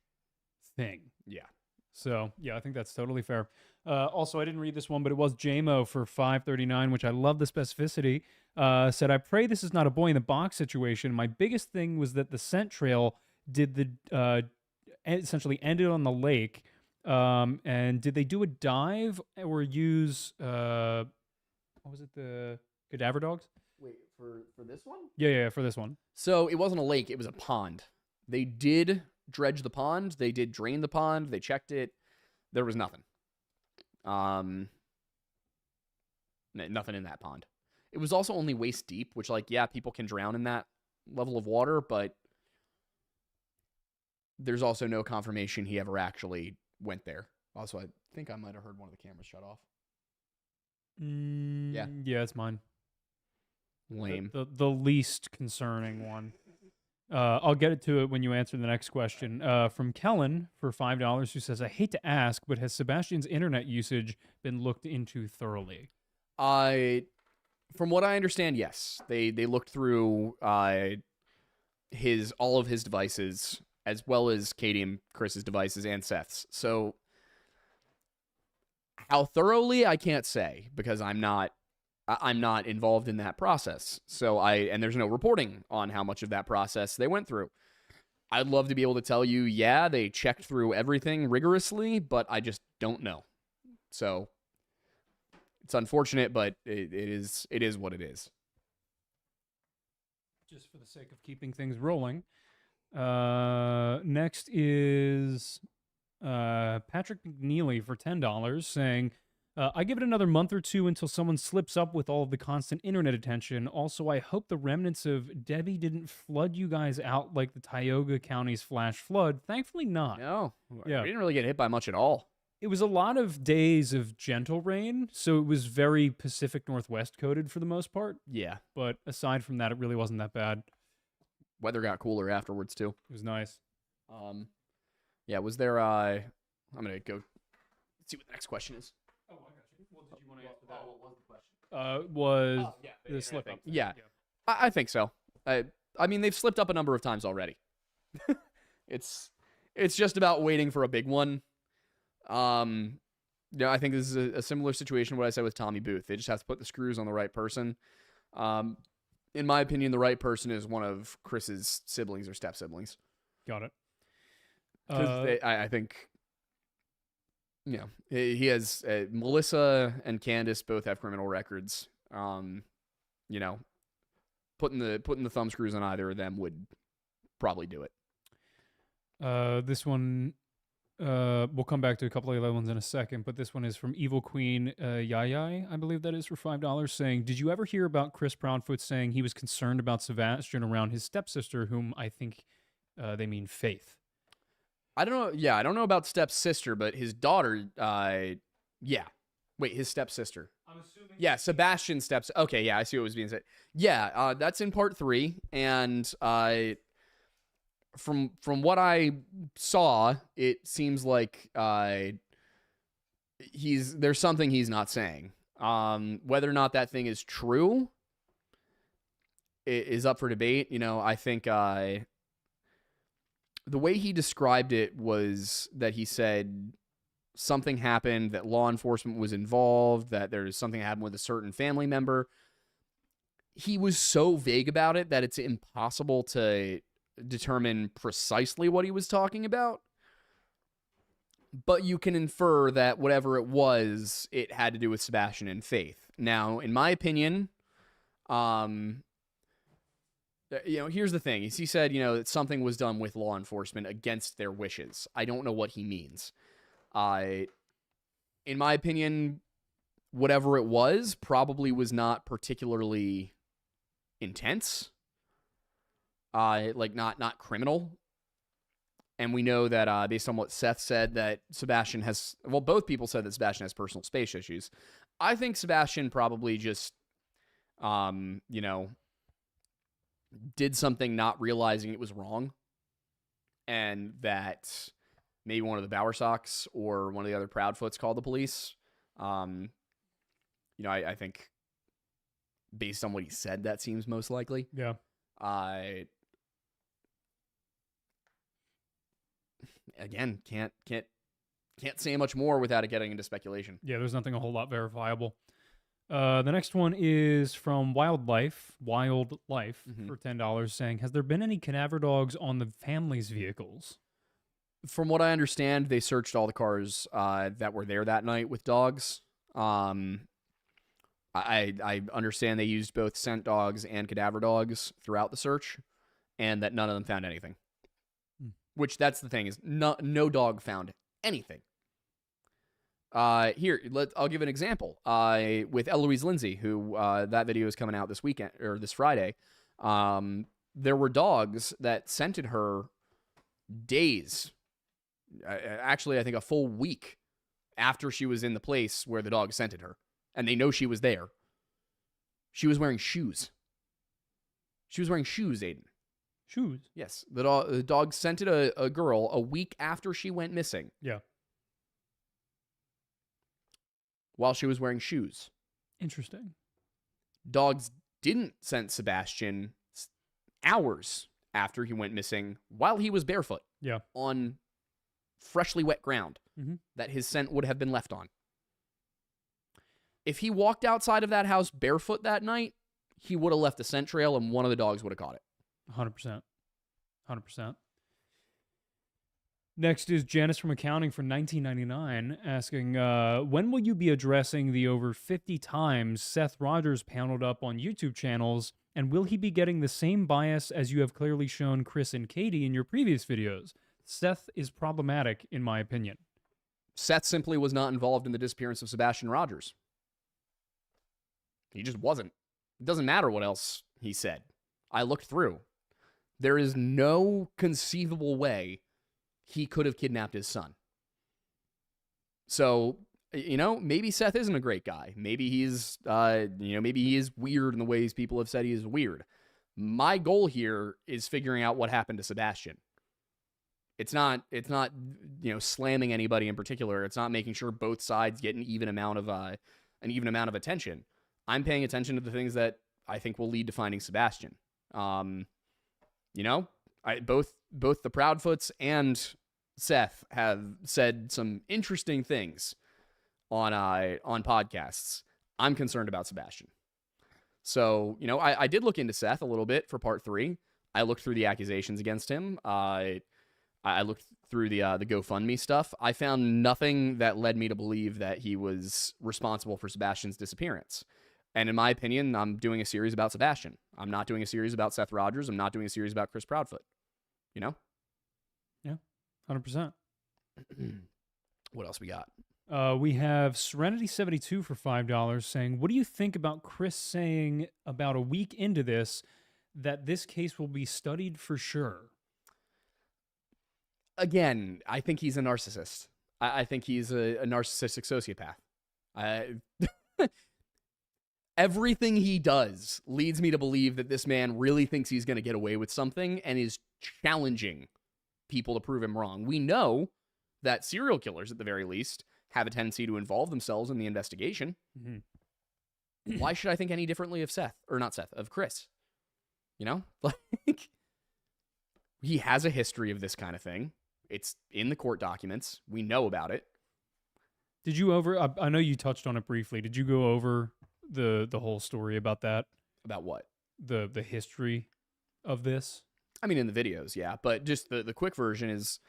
thing. Yeah. So, yeah, I think that's totally fair. Also, I didn't read this one, but it was JMO for $5.39, which I love the specificity. Said, I pray this is not a boy in the box situation. My biggest thing was that the scent trail essentially ended on the lake. And did they do a dive or use, what was it, the cadaver dogs? Wait, for this one? Yeah, for this one. So it wasn't a lake, it was a pond. They did dredge the pond, they did drain the pond, they checked it. There was nothing. Nothing in that pond. It was also only waist deep, which, like, yeah, people can drown in that level of water, but there's also no confirmation he ever actually went there. Also, I think I might have heard one of the cameras shut off. Yeah, it's mine. Lame. The least concerning one. I'll get to it when you answer the next question. From Kellen for $5, who says, "I hate to ask, but has Sebastian's internet usage been looked into thoroughly?" From what I understand, yes. They looked through all of his devices, as well as Katie and Chris's devices and Seth's. So how thoroughly, I can't say, because I'm not involved in that process. So and there's no reporting on how much of that process they went through. I'd love to be able to tell you, yeah, they checked through everything rigorously, but I just don't know. So it's unfortunate, but it is what it is. Just for the sake of keeping things rolling. Next is Patrick McNeely for $10 saying, "I give it another month or two until someone slips up with all of the constant internet attention. Also, I hope the remnants of Debbie didn't flood you guys out like the Tioga County's flash flood. Thankfully not. No, Yeah. we didn't really get hit by much at all. It was a lot of days of gentle rain, so it was very Pacific Northwest coded for the most part. Yeah. But aside from that, it really wasn't that bad. Weather got cooler afterwards, too. It was nice. Yeah, was there, I'm going to go see what the next question is. Oh, I got you. Well, did you want to answer that? What was the question? The slip up. Yeah. I think so. I mean, they've slipped up a number of times already. It's just about waiting for a big one. Yeah, I think this is a similar situation to what I said with Tommy Booth. They just have to put the screws on the right person. In my opinion, the right person is one of Chris's siblings or step siblings. Got it. Because I think, you know, he has Melissa and Candace both have criminal records. You know, putting the thumb screws on either of them would probably do it. This one, we'll come back to a couple of other ones in a second, but this one is from Evil Queen Yayai, I believe that is, for $5, saying, "Did you ever hear about Chris Proudfoot saying he was concerned about Sebastian around his stepsister, whom I think they mean Faith?" I don't know. Yeah, I don't know about stepsister, but his daughter, yeah. Wait, his stepsister. I'm assuming. Yeah, Sebastian's steps. Okay, yeah, I see what was being said. Yeah, that's in part 3, and from what I saw, it seems like there's something he's not saying. Whether or not that thing is true is up for debate. You know, I think the way he described it was that he said something happened, that law enforcement was involved, that there's something happened with a certain family member. He was so vague about it that it's impossible to determine precisely what he was talking about. But you can infer that whatever it was, it had to do with Sebastian and Faith. Now, in my opinion, you know, here's the thing. He said, you know, that something was done with law enforcement against their wishes. I don't know what he means. In my opinion, whatever it was probably was not particularly intense. Like not criminal. And we know that based on what Seth said, that Sebastian has, well, both people said that Sebastian has personal space issues. I think Sebastian probably just, you know, did something not realizing it was wrong, and that maybe one of the Bowersocks or one of the other Proudfoots called the police. You know, I think based on what he said, that seems most likely. Yeah. Again, can't say much more without it getting into speculation. Yeah, there's nothing a whole lot verifiable. The next one is from Wildlife for $10, saying, "Has there been any cadaver dogs on the family's vehicles?" From what I understand, they searched all the cars that were there that night with dogs. I understand they used both scent dogs and cadaver dogs throughout the search, and that none of them found anything. Which, that's the thing, is no dog found anything. Here, I'll give an example. With Eloise Lindsay, who that video is coming out this weekend or this Friday. There were dogs that scented her days, actually, I think a full week after she was in the place where the dog scented her, and they know she was there. She was wearing shoes. Aiden. Shoes. Yes, the dog scented a girl a week after she went missing. Yeah. While she was wearing shoes. Interesting. Dogs didn't scent Sebastian hours after he went missing while he was barefoot. Yeah. On freshly wet ground that his scent would have been left on. If he walked outside of that house barefoot that night, he would have left a scent trail and one of the dogs would have caught it. 100%. 100%. Next is Janice from Accounting for 1999 asking, when will you be addressing the over 50 times Seth Rogers paneled up on YouTube channels, and will he be getting the same bias as you have clearly shown Chris and Katie in your previous videos? Seth is problematic, in my opinion. Seth simply was not involved in the disappearance of Sebastian Rogers. He just wasn't. It doesn't matter what else he said. I looked through. There is no conceivable way he could have kidnapped his son. So, maybe Seth isn't a great guy. Maybe he's, maybe he is weird in the ways people have said he is weird. My goal here is figuring out what happened to Sebastian. It's not, slamming anybody in particular. It's not making sure both sides get an even amount of attention. I'm paying attention to the things that I think will lead to finding Sebastian. Both the Proudfoots and Seth have said some interesting things on podcasts. I'm concerned about Sebastian. So, I did look into Seth a little bit for part 3. I looked through the accusations against him. I looked through the GoFundMe stuff. I found nothing that led me to believe that he was responsible for Sebastian's disappearance. And in my opinion, I'm doing a series about Sebastian. I'm not doing a series about Seth Rogers. I'm not doing a series about Chris Proudfoot. Yeah, 100%. What else we got? We have Serenity72 for $5 saying, what do you think about Chris saying about a week into this that this case will be studied for sure? Again, I think he's a narcissist. I think he's a narcissistic sociopath. Everything he does leads me to believe that this man really thinks he's going to get away with something and is challenging people to prove him wrong. We know that serial killers, at the very least, have a tendency to involve themselves in the investigation. Mm-hmm. Why should I think any differently of of Chris? Like, he has a history of this kind of thing. It's in the court documents. We know about it. Did you I know you touched on it briefly. Did you go over the whole story about that? About what? The history of this? I mean, in the videos, yeah. But just the quick version is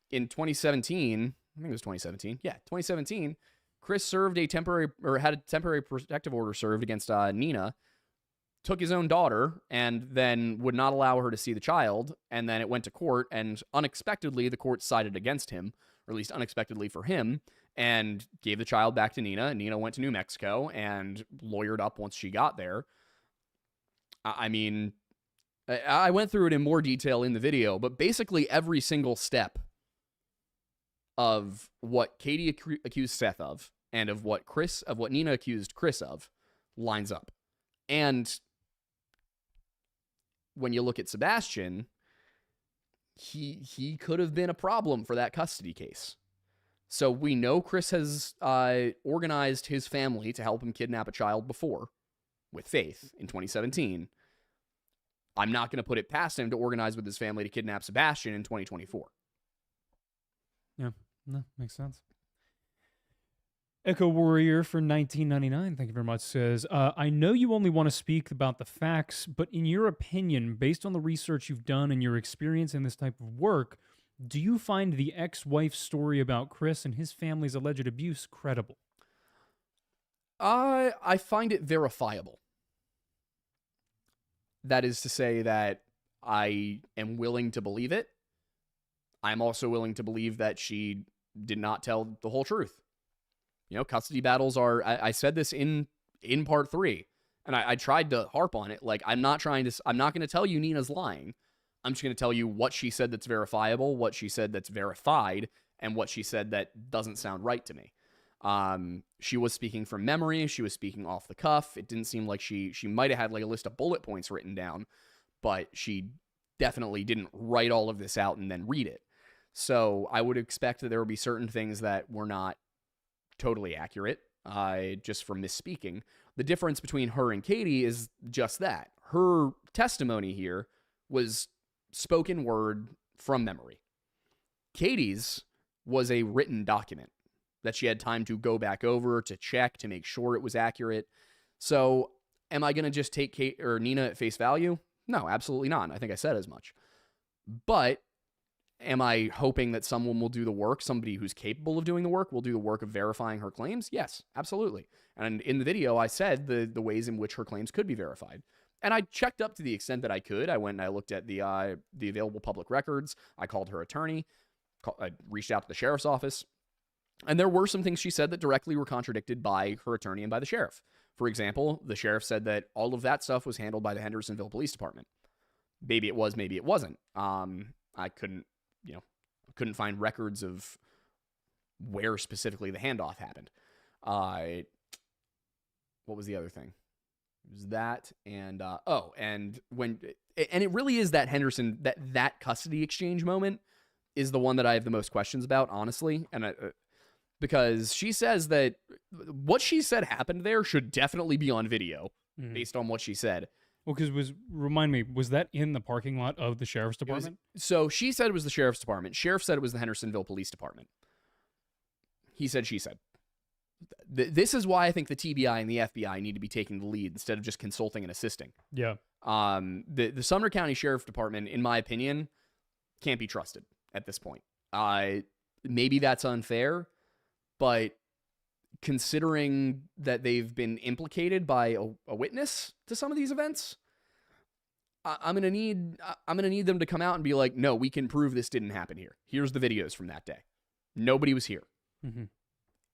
in 2017, I think it was 2017. Yeah, 2017, Chris had a temporary protective order served against Nina, took his own daughter, and then would not allow her to see the child. And then it went to court, and unexpectedly, the court sided against him, or at least unexpectedly for him, and gave the child back to Nina. Nina went to New Mexico and lawyered up once she got there. I mean, I went through it in more detail in the video, but basically every single step of what Katie accused Seth of and of what Nina accused Chris of lines up. And when you look at Sebastian, he could have been a problem for that custody case. So we know Chris has organized his family to help him kidnap a child before with Faith in 2017. I'm not going to put it past him to organize with his family to kidnap Sebastian in 2024. Yeah, no, makes sense. Echo Warrior for 1999, thank you very much, says, I know you only want to speak about the facts, but in your opinion, based on the research you've done and your experience in this type of work, do you find the ex-wife's story about Chris and his family's alleged abuse credible? I find it verifiable. That is to say that I am willing to believe it. I'm also willing to believe that she did not tell the whole truth. Custody battles are, I said this in part 3, and I tried to harp on it. Like, I'm not going to tell you Nina's lying. I'm just going to tell you what she said that's verifiable, what she said that's verified, and what she said that doesn't sound right to me. She was speaking from memory. She was speaking off the cuff. It didn't seem like she might have had like a list of bullet points written down, but she definitely didn't write all of this out and then read it. So I would expect that there would be certain things that were not totally accurate, just from misspeaking. The difference between her and Katie is just that. Her testimony here was spoken word from memory. Katie's was a written document that she had time to go back over, to check, to make sure it was accurate. So am I going to just take Kate or Nina at face value? No, absolutely not. I think I said as much. But am I hoping that someone will do the work, somebody who's capable of doing the work will do the work of verifying her claims? Yes, absolutely. And in the video, I said the ways in which her claims could be verified. And I checked up to the extent that I could. I went and I looked at the available public records. I called her attorney. I reached out to the sheriff's office. And there were some things she said that directly were contradicted by her attorney and by the sheriff. For example, the sheriff said that all of that stuff was handled by the Hendersonville Police Department. Maybe it was, maybe it wasn't. I couldn't find records of where specifically the handoff happened. What was the other thing? It was that, and and it really is that Henderson, that custody exchange moment is the one that I have the most questions about, honestly. And because she says that what she said happened there should definitely be on video, based on what she said. Well, because remind me, was that in the parking lot of the sheriff's department? So she said it was the sheriff's department. Sheriff said it was the Hendersonville Police Department. He said, she said. This is why I think the TBI and the FBI need to be taking the lead instead of just consulting and assisting. Yeah. The Sumner County Sheriff's Department, in my opinion, can't be trusted at this point. Maybe that's unfair, but considering that they've been implicated by a witness to some of these events, I'm gonna need them to come out and be like, no, we can prove this didn't happen here. Here's the videos from that day. Nobody was here. Mm-hmm.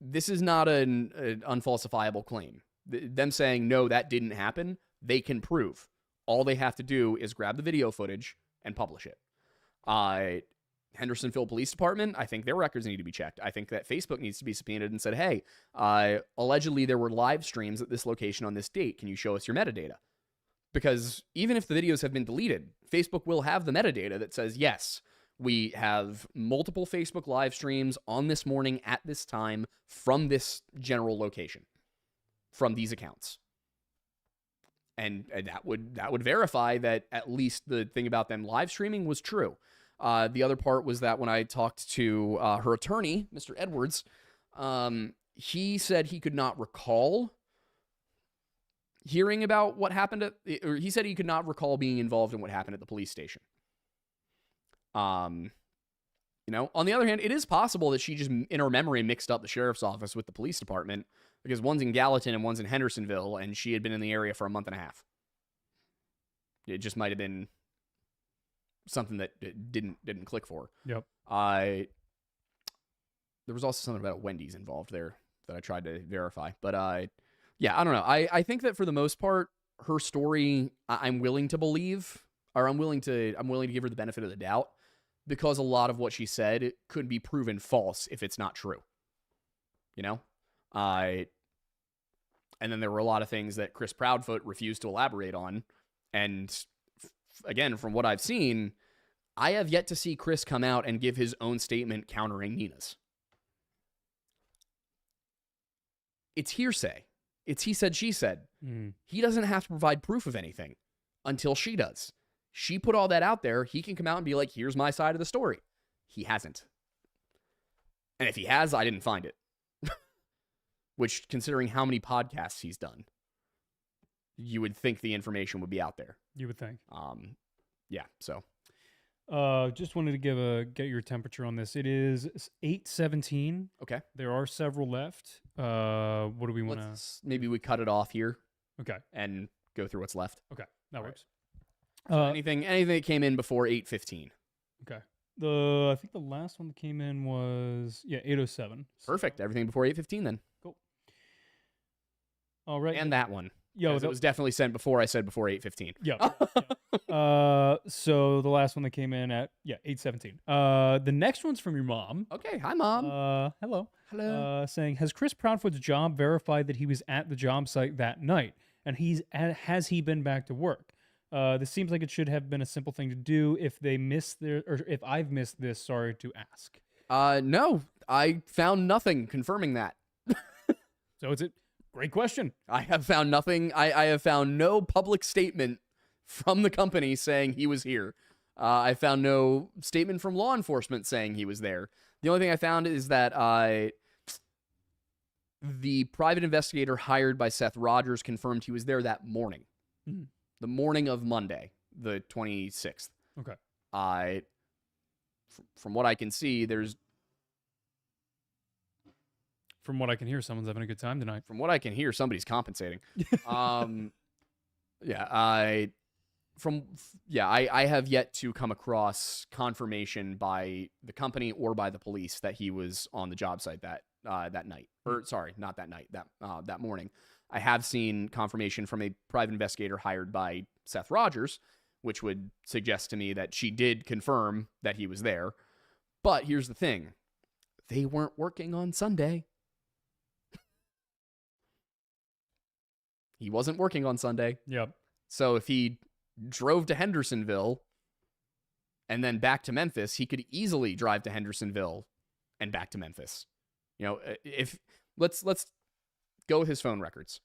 This is not an unfalsifiable claim. Them saying, no, that didn't happen, they can prove. All they have to do is grab the video footage and publish it. Hendersonville Police Department, I think their records need to be checked. I think that Facebook needs to be subpoenaed and said, hey, allegedly there were live streams at this location on this date. Can you show us your metadata? Because even if the videos have been deleted, Facebook will have the metadata that says, yes, we have multiple Facebook live streams on this morning at this time from this general location, from these accounts. And that would verify that at least the thing about them live streaming was true. The other part was that when I talked to her attorney, Mr. Edwards, he said he could not recall hearing about what happened or he said he could not recall being involved in what happened at the police station. On the other hand, it is possible that she just, in her memory, mixed up the sheriff's office with the police department because one's in Gallatin and one's in Hendersonville, and she had been in the area for a month and a half. It just might have been something that didn't click for her. Yep. There was also something about Wendy's involved there that I tried to verify, but yeah, I don't know. I think that for the most part, her story, I'm willing to believe, or I'm willing to give her the benefit of the doubt, because a lot of what she said could be proven false if it's not true. And then there were a lot of things that Chris Proudfoot refused to elaborate on. And again, from what I've seen, I have yet to see Chris come out and give his own statement countering Nina's. It's hearsay. It's he said, she said. He doesn't have to provide proof of anything until she does. She put all that out there. He can come out and be like, here's my side of the story. He hasn't. And if he has, I didn't find it. Which, considering how many podcasts he's done, you would think the information would be out there. You would think. Yeah, so. Just wanted to get your temperature on this. It is 8:17. Okay. There are several left. What do we want to... Maybe we cut it off here. Okay. And go through what's left. Okay, that works. So anything that came in before 8:15. Okay. I think the last one that came in was 8:07. Perfect. Everything before 8:15 then. Cool. All right. And that one. Yo, it was definitely sent before I said before 8:15. Yeah. So the last one that came in at 8:17. The next one's from your mom. Okay. Hi, Mom. Hello. Hello. Saying, has Chris Proudfoot's job verified that he was at the job site that night, and has he been back to work? This seems like it should have been a simple thing to do. If they miss or if I've missed this, sorry to ask. No, I found nothing confirming that. So it's a great question. I have found nothing. I have found no public statement from the company saying he was here. I found no statement from law enforcement saying he was there. The only thing I found is that the private investigator hired by Seth Rogers confirmed he was there that morning. Mhm. The morning of Monday, the 26th. Okay. From what I can see, From what I can hear, someone's having a good time tonight. From what I can hear, somebody's compensating. I have yet to come across confirmation by the company or by the police that he was on the job site that night. Or sorry, not that night, that morning. I have seen confirmation from a private investigator hired by Seth Rogers, which would suggest to me that she did confirm that he was there. But here's the thing. They weren't working on Sunday. He wasn't working on Sunday. Yep. So if he drove to Hendersonville and then back to Memphis, he could easily drive to Hendersonville and back to Memphis. You know, if let's go with his phone records.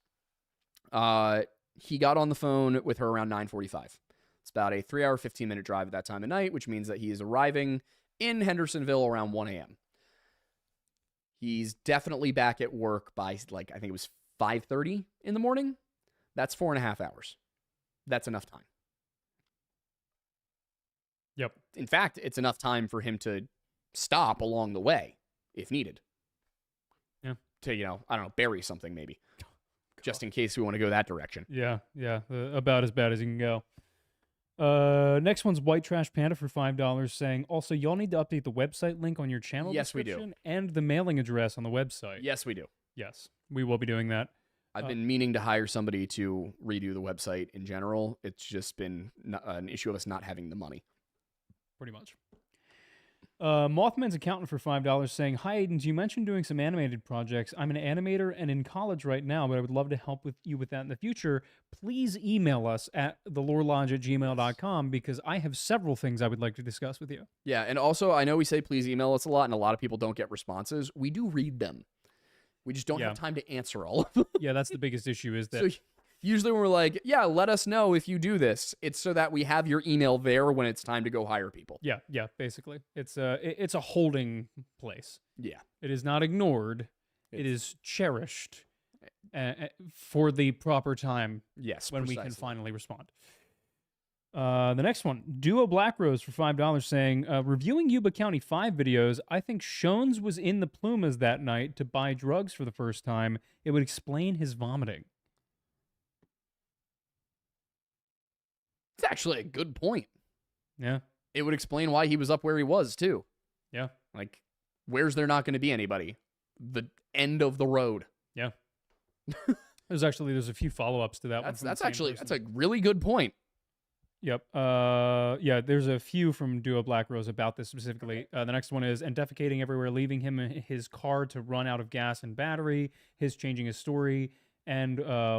He got on the phone with her around 9:45. It's about a 3-hour, 15-minute drive at that time of night, which means that he is arriving in Hendersonville around 1 a.m. He's definitely back at work by, like, I think it was 5:30 in the morning. That's 4.5 hours. That's enough time. Yep. In fact, it's enough time for him to stop along the way if needed. Yeah. To, I don't know, bury something maybe. Just in case we want to go that direction. Yeah. About as bad as you can go. Next one's White Trash Panda for $5 saying, also, y'all need to update the website link on your channel Yes, we do. description and the mailing address on the website. Yes, we do. Yes, we will be doing that. I've been meaning to hire somebody to redo the website in general. It's just been an issue of us not having the money. Pretty much. Mothman's accountant for $5 saying, hi, Aidens, you mentioned doing some animated projects. I'm an animator and in college right now, but I would love to help with you with that in the future. Please email us at thelorelodge@gmail.com because I have several things I would like to discuss with you. Yeah, and also, I know we say please email us a lot, and a lot of people don't get responses. We do read them. We just don't have time to answer all of them. Yeah, that's the biggest issue is that... So usually when we're like, yeah, let us know if you do this, it's so that we have your email there when it's time to go hire people. Yeah, basically. It's a holding place. Yeah. It is not ignored. It is cherished for the proper time. Yes, when precisely. we can finally respond. The next one, Duo Black Rose for $5 saying, reviewing Yuba County 5 videos, I think Shones was in the Plumas that night to buy drugs for the first time. It would explain his vomiting. It's actually a good point. Yeah. It would explain why he was up where he was, too. Yeah. Like, where's there not going to be anybody? The end of the road. Yeah. There's a few follow-ups to that one. That's a really good point. Yep. Yeah, there's a few from Duo Black Rose about this specifically. The next one is, and defecating everywhere, leaving him in his car to run out of gas and battery, his changing his story, and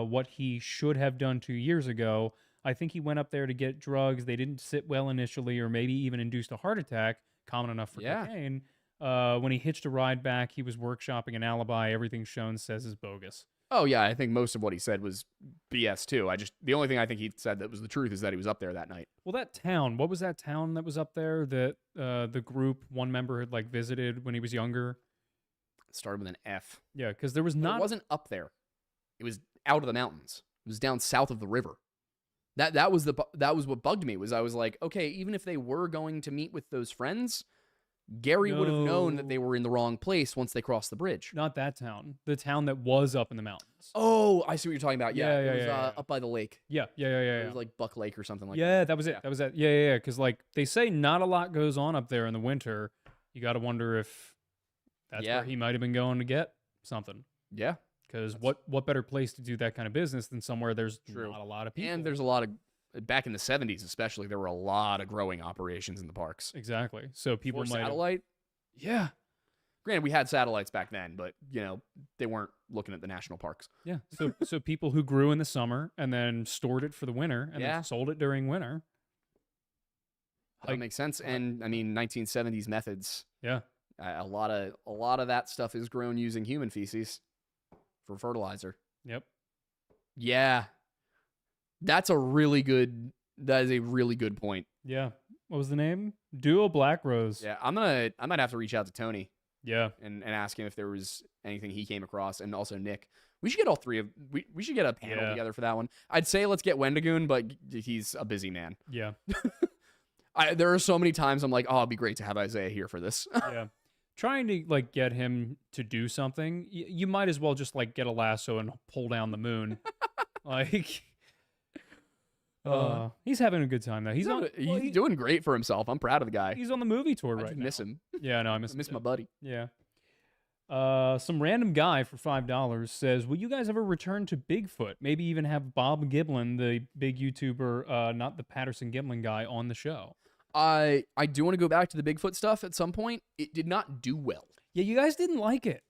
what he should have done 2 years ago. I think he went up there to get drugs. They didn't sit well initially, or maybe even induced a heart attack, common enough for cocaine. When he hitched a ride back, he was workshopping an alibi. Everything Shones says is bogus. Oh, yeah, I think most of what he said was BS, too. The only thing I think he said that was the truth is that he was up there that night. Well, that town, what was that town that was up there that the group, one member had, like, visited when he was younger? It started with an F. Yeah, because there was not... It wasn't up there. It was out of the mountains. It was down south of the river. That was what bugged me, was I was like, okay, even if they were going to meet with those friends... Gary would have known that they were in the wrong place once they crossed the bridge. Not that town. The town that was up in the mountains. Oh, I see what you're talking about. Yeah, it was up by the lake. Yeah. It was like Buck Lake or something like that. Yeah, that was it. That was it. Yeah. Because, like, they say not a lot goes on up there in the winter. You got to wonder if that's where he might have been going to get something. Yeah. Because what better place to do that kind of business than somewhere there's not a lot of people. And there's a lot of... Back in the 70s, especially, there were a lot of growing operations in the parks. Exactly. So people might... Satellite? Yeah. Granted, we had satellites back then, but you know they weren't looking at the national parks. Yeah. So people who grew in the summer and then stored it for the winter and Yeah. then sold it during winter. That makes sense. And I mean, 1970s methods. Yeah. A lot of that stuff is grown using human feces for fertilizer. Yep. Yeah. That is a really good point. Yeah. What was the name? Duo Black Rose. Yeah, I might have to reach out to Tony. Yeah. And ask him if there was anything he came across, and also Nick. We should get all three of we should get a panel together for that one. I'd say let's get Wendigoon, but he's a busy man. Yeah. There are so many times I'm like, oh, it'd be great to have Isaiah here for this. Yeah. Trying to like get him to do something, you might as well just like get a lasso and pull down the moon. Like he's having a good time though. He's doing great for himself. I'm proud of the guy. He's on the movie tour right now. Miss him. Yeah, no, I miss my buddy. Yeah. Some random guy for $5 says, "Will you guys ever return to Bigfoot? Maybe even have Bob Giblin, the big YouTuber, not the Patterson Giblin guy, on the show." I do want to go back to the Bigfoot stuff at some point. It did not do well. Yeah, you guys didn't like it.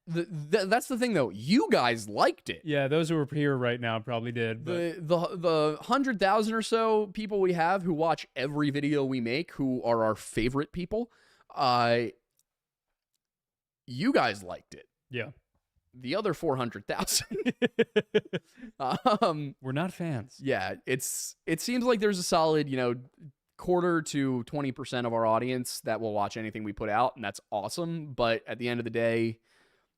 That's the thing, though. You guys liked it. Yeah, those who are here right now probably did. But the 100,000 or so people we have who watch every video we make, who are our favorite people, you guys liked it. Yeah. The other 400,000, we're not fans. Yeah, it seems like there's a solid, quarter to 20% of our audience that will watch anything we put out, and that's awesome. But at the end of the day,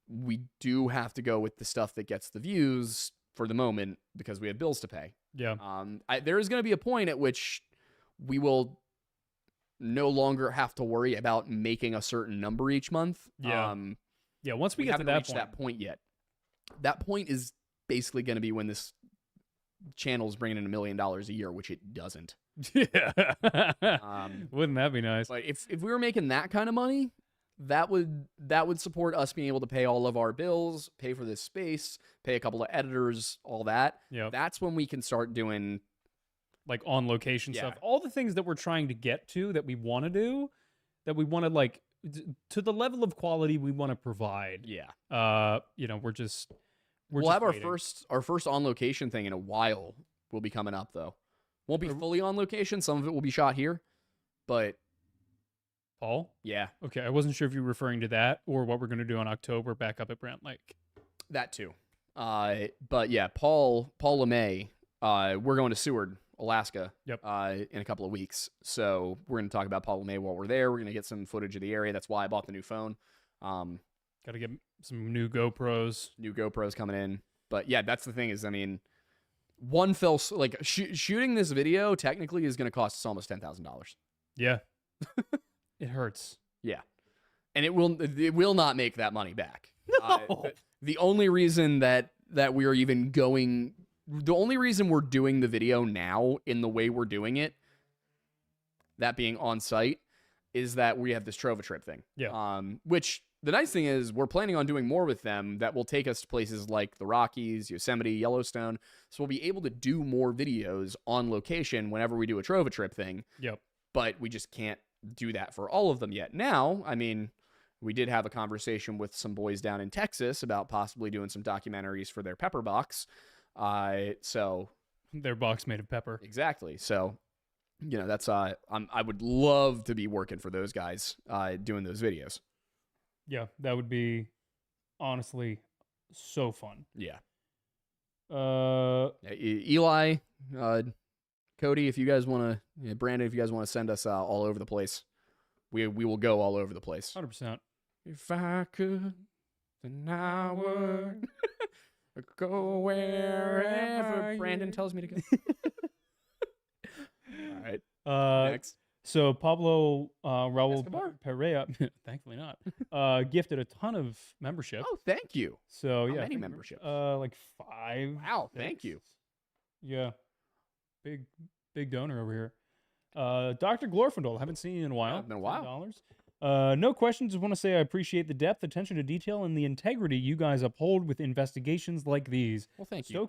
we do have to go with the stuff that gets the views for the moment because we have bills to pay. Yeah. There is going to be a point at which we will no longer have to worry about making a certain number each month. Yeah. Yeah. Once we get to haven't reached that point yet. That point is basically going to be when this channel is bringing in $1 million a year, which it doesn't. Yeah. Wouldn't that be nice? But if we were making that kind of money, that would support us being able to pay all of our bills, pay for this space, pay a couple of editors, all that. Yeah. That's when we can start doing like on location stuff. All the things that we're trying to get to that we want to do, that we want to like to the level of quality we want to provide. Yeah. We'll have our first on location thing in a while. Will be coming up though. Won't be fully on location. Some of it will be shot here, but Paul? Yeah. Okay, I wasn't sure if you were referring to that or what we're going to do in October back up at Brant Lake. That too. But yeah, Paul LeMay, we're going to Seward, Alaska, Yep. In a couple of weeks. So we're going to talk about Paul LeMay while we're there. We're going to get some footage of the area. That's why I bought the new phone. Got to get some new GoPros. New GoPros coming in. But yeah, that's the thing is, I mean, shooting this video technically is going to cost us almost $10,000. Yeah. It hurts. Yeah. And it will not make that money back. No. The only reason that we are even going, the only reason we're doing the video now in the way we're doing it, that being on site, is that we have this Trova trip thing. Yeah. Which the nice thing is we're planning on doing more with them that will take us to places like the Rockies, Yosemite, Yellowstone. So we'll be able to do more videos on location whenever we do a Trova trip thing. Yep. But we just can't do that for all of them yet. Now, I mean, we did have a conversation with some boys down in Texas about possibly doing some documentaries for their pepper box. So their box made of pepper. Exactly. So, that's I would love to be working for those guys doing those videos. Yeah, that would be honestly so fun. Yeah. Uh, Eli, Cody, if you guys want to, Brandon, if you guys want to send us all over the place, we will go all over the place. 100%. If I could, then I would go wherever Brandon tells me to go. All right. Next. So Pablo Raul Escobar? Perea, thankfully not, gifted a ton of membership. Oh, thank you. So How yeah, many memberships? Like 5. Wow, thank you. Yeah, big donor over here. Dr. Glorfindel, haven't seen you in a while. Yeah, it's been a while. No questions. Just want to say I appreciate the depth, attention to detail, and the integrity you guys uphold with investigations like these. Well, thank you.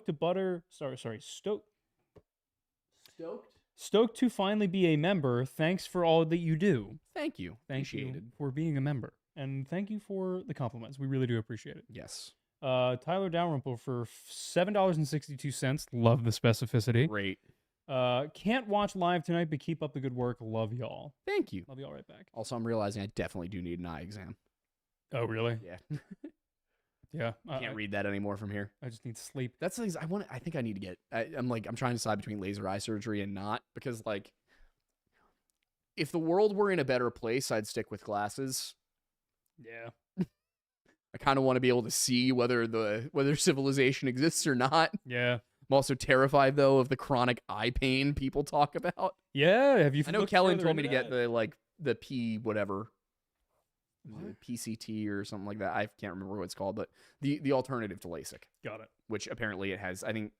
Stoked to finally be a member. Thanks for all that you do. Thank you. Thank Appreciated. you for being a member. and thank you for the compliments. We really do appreciate it. Yes. Tyler Dalrymple for $7.62. Love the specificity. Great. Can't watch live tonight, but keep up the good work. Love y'all. Thank you. Love y'all right back. Also, I'm realizing I definitely do need an eye exam. Oh, really? Yeah. Yeah. Can't read that anymore from here. I just need to sleep. That's the things I think I need to get. I'm trying to decide between laser eye surgery and not, because like, if the world were in a better place, I'd stick with glasses. Yeah. I kind of want to be able to see whether civilization exists or not. Yeah. I'm also terrified though of the chronic eye pain people talk about. Yeah. Have you? I know looked Kellen further told me to into get the P whatever. What? PCT or something like that. I can't remember what it's called, but the alternative to LASIK. Got it. Which apparently it has. I think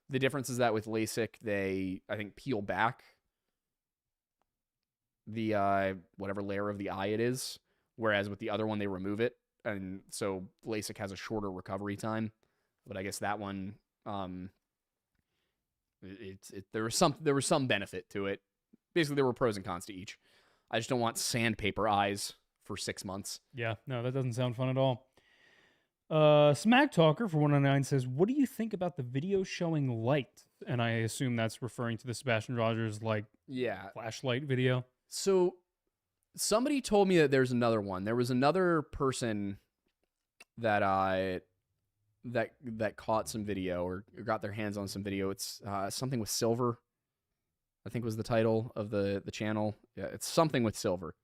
the difference is that with LASIK, they peel back the whatever layer of the eye it is, whereas with the other one they remove it, and so LASIK has a shorter recovery time. But I guess that one, there was some benefit to it. Basically, there were pros and cons to each. I just don't want sandpaper eyes for 6 months. Yeah, no, that doesn't sound fun at all. Smack Talker for 109 says, "What do you think about the video showing light?" And I assume that's referring to the Sebastian Rogers flashlight video. So somebody told me that there's another one. There was another person that that caught some video or got their hands on some video. It's something with silver, I think was the title of the channel. Yeah, it's something with silver.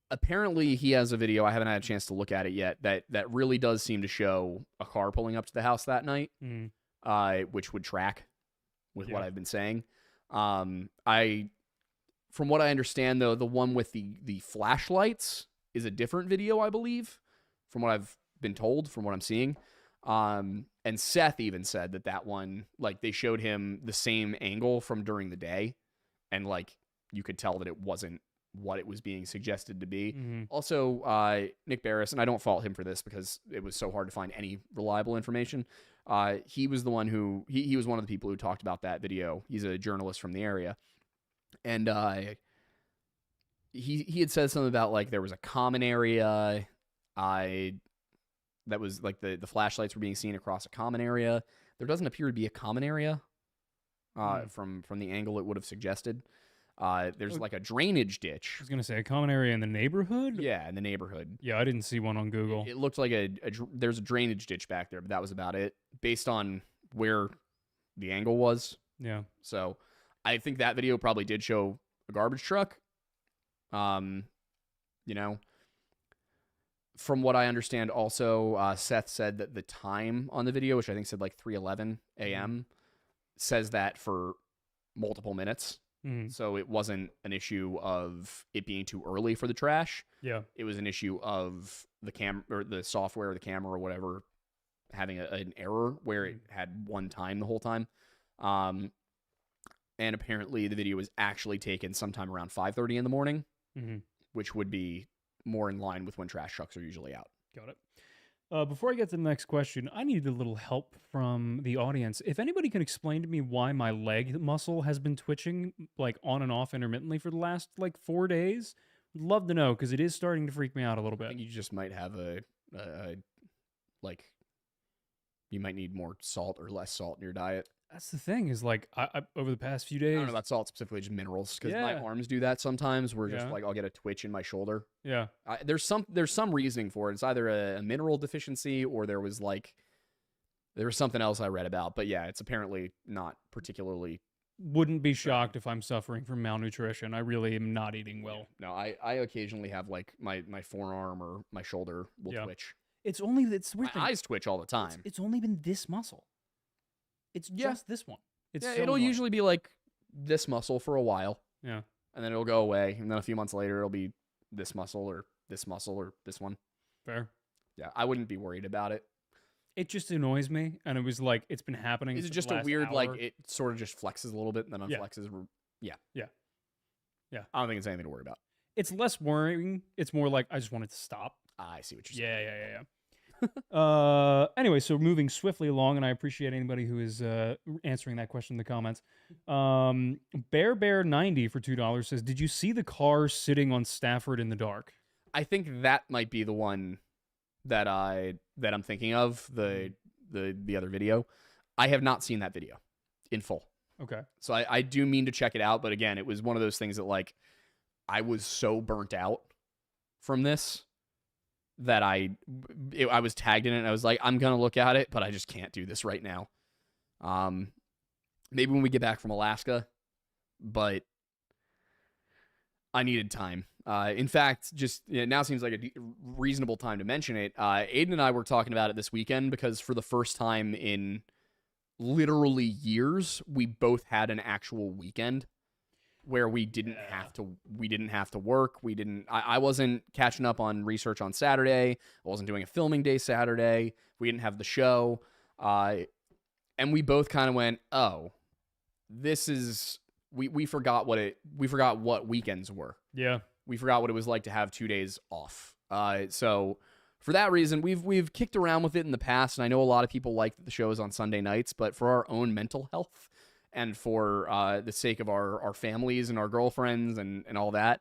Apparently he has a video. I haven't had a chance to look at it yet. That really does seem to show a car pulling up to the house that night, which would track with what I've been saying. From what I understand, though, the one with the flashlights is a different video, I believe, from what I've been told, from what I'm seeing. And Seth even said that one, like, they showed him the same angle from during the day, and like you could tell that it wasn't what it was being suggested to be. Also, Nick Barris, and I don't fault him for this because it was so hard to find any reliable information. He was the one who he was one of the people who talked about that video. He's a journalist from the area, and he had said something about like there was a common area. That was like the flashlights were being seen across a common area. There doesn't appear to be a common area from the angle it would have suggested. There's like a drainage ditch. I was going to say a common area in the neighborhood? Yeah, in the neighborhood. Yeah, I didn't see one on Google. It looked like there's a drainage ditch back there, but that was about it based on where the angle was. Yeah. So I think that video probably did show a garbage truck. From what I understand, also, Seth said that the time on the video, which I think said like 3:11 a.m., says that for multiple minutes. So it wasn't an issue of it being too early for the trash. Yeah. It was an issue of the or the software or the camera or whatever having an error where it had one time the whole time. And apparently the video was actually taken sometime around 5:30 in the morning, which would be more in line with when trash trucks are usually out. Got it. Before I get to the next question, I need a little help from the audience. If anybody can explain to me why my leg muscle has been twitching like on and off intermittently for the last like 4 days, would love to know because it is starting to freak me out a little bit. I think you just might have you might need more salt or less salt in your diet. That's the thing is like I over the past few days. I don't know about salt specifically, just minerals, because my arms do that sometimes. Where just like I'll get a twitch in my shoulder. Yeah, there's some reasoning for it. It's either a mineral deficiency or there was something else I read about. But yeah, it's apparently not particularly. Wouldn't be shocked if I'm suffering from malnutrition. I really am not eating well. No, I occasionally have like my forearm or my shoulder will twitch. It's weird. My eyes twitch all the time. It's only been this muscle. It's just this one. It'll usually be like this muscle for a while. Yeah. And then it'll go away. And then a few months later, it'll be this muscle or this one. Fair. Yeah. I wouldn't be worried about it. It just annoys me. And it was like, it's been happening. Is it just a weird, like, it sort of just flexes a little bit and then unflexes? Yeah. I don't think it's anything to worry about. It's less worrying. It's more like, I just want it to stop. I see what you're saying. Yeah. Anyway, so moving swiftly along, and I appreciate anybody who is answering that question in the comments. Bear90 for $2 says, "Did you see the car sitting on Stafford in the dark?" I think that might be the one that I'm thinking of, the other video. I have not seen that video in full. Okay. So I do mean to check it out, but again, it was one of those things that, like, I was so burnt out from this that I was tagged in it, and I was like, I'm going to look at it, but I just can't do this right now. Maybe when we get back from Alaska, but I needed time. In fact, just it now seems like a reasonable time to mention it. Aiden and I were talking about it this weekend because for the first time in literally years, we both had an actual weekend where we didn't have to work. I wasn't catching up on research on Saturday. I wasn't doing a filming day Saturday. We didn't have the show. And we both kind of went, oh, this is, we forgot what weekends were. Yeah. We forgot what it was like to have 2 days off. So for that reason, we've kicked around with it in the past, and I know a lot of people like that the show is on Sunday nights, but for our own mental health and for the sake of our families and our girlfriends and all that,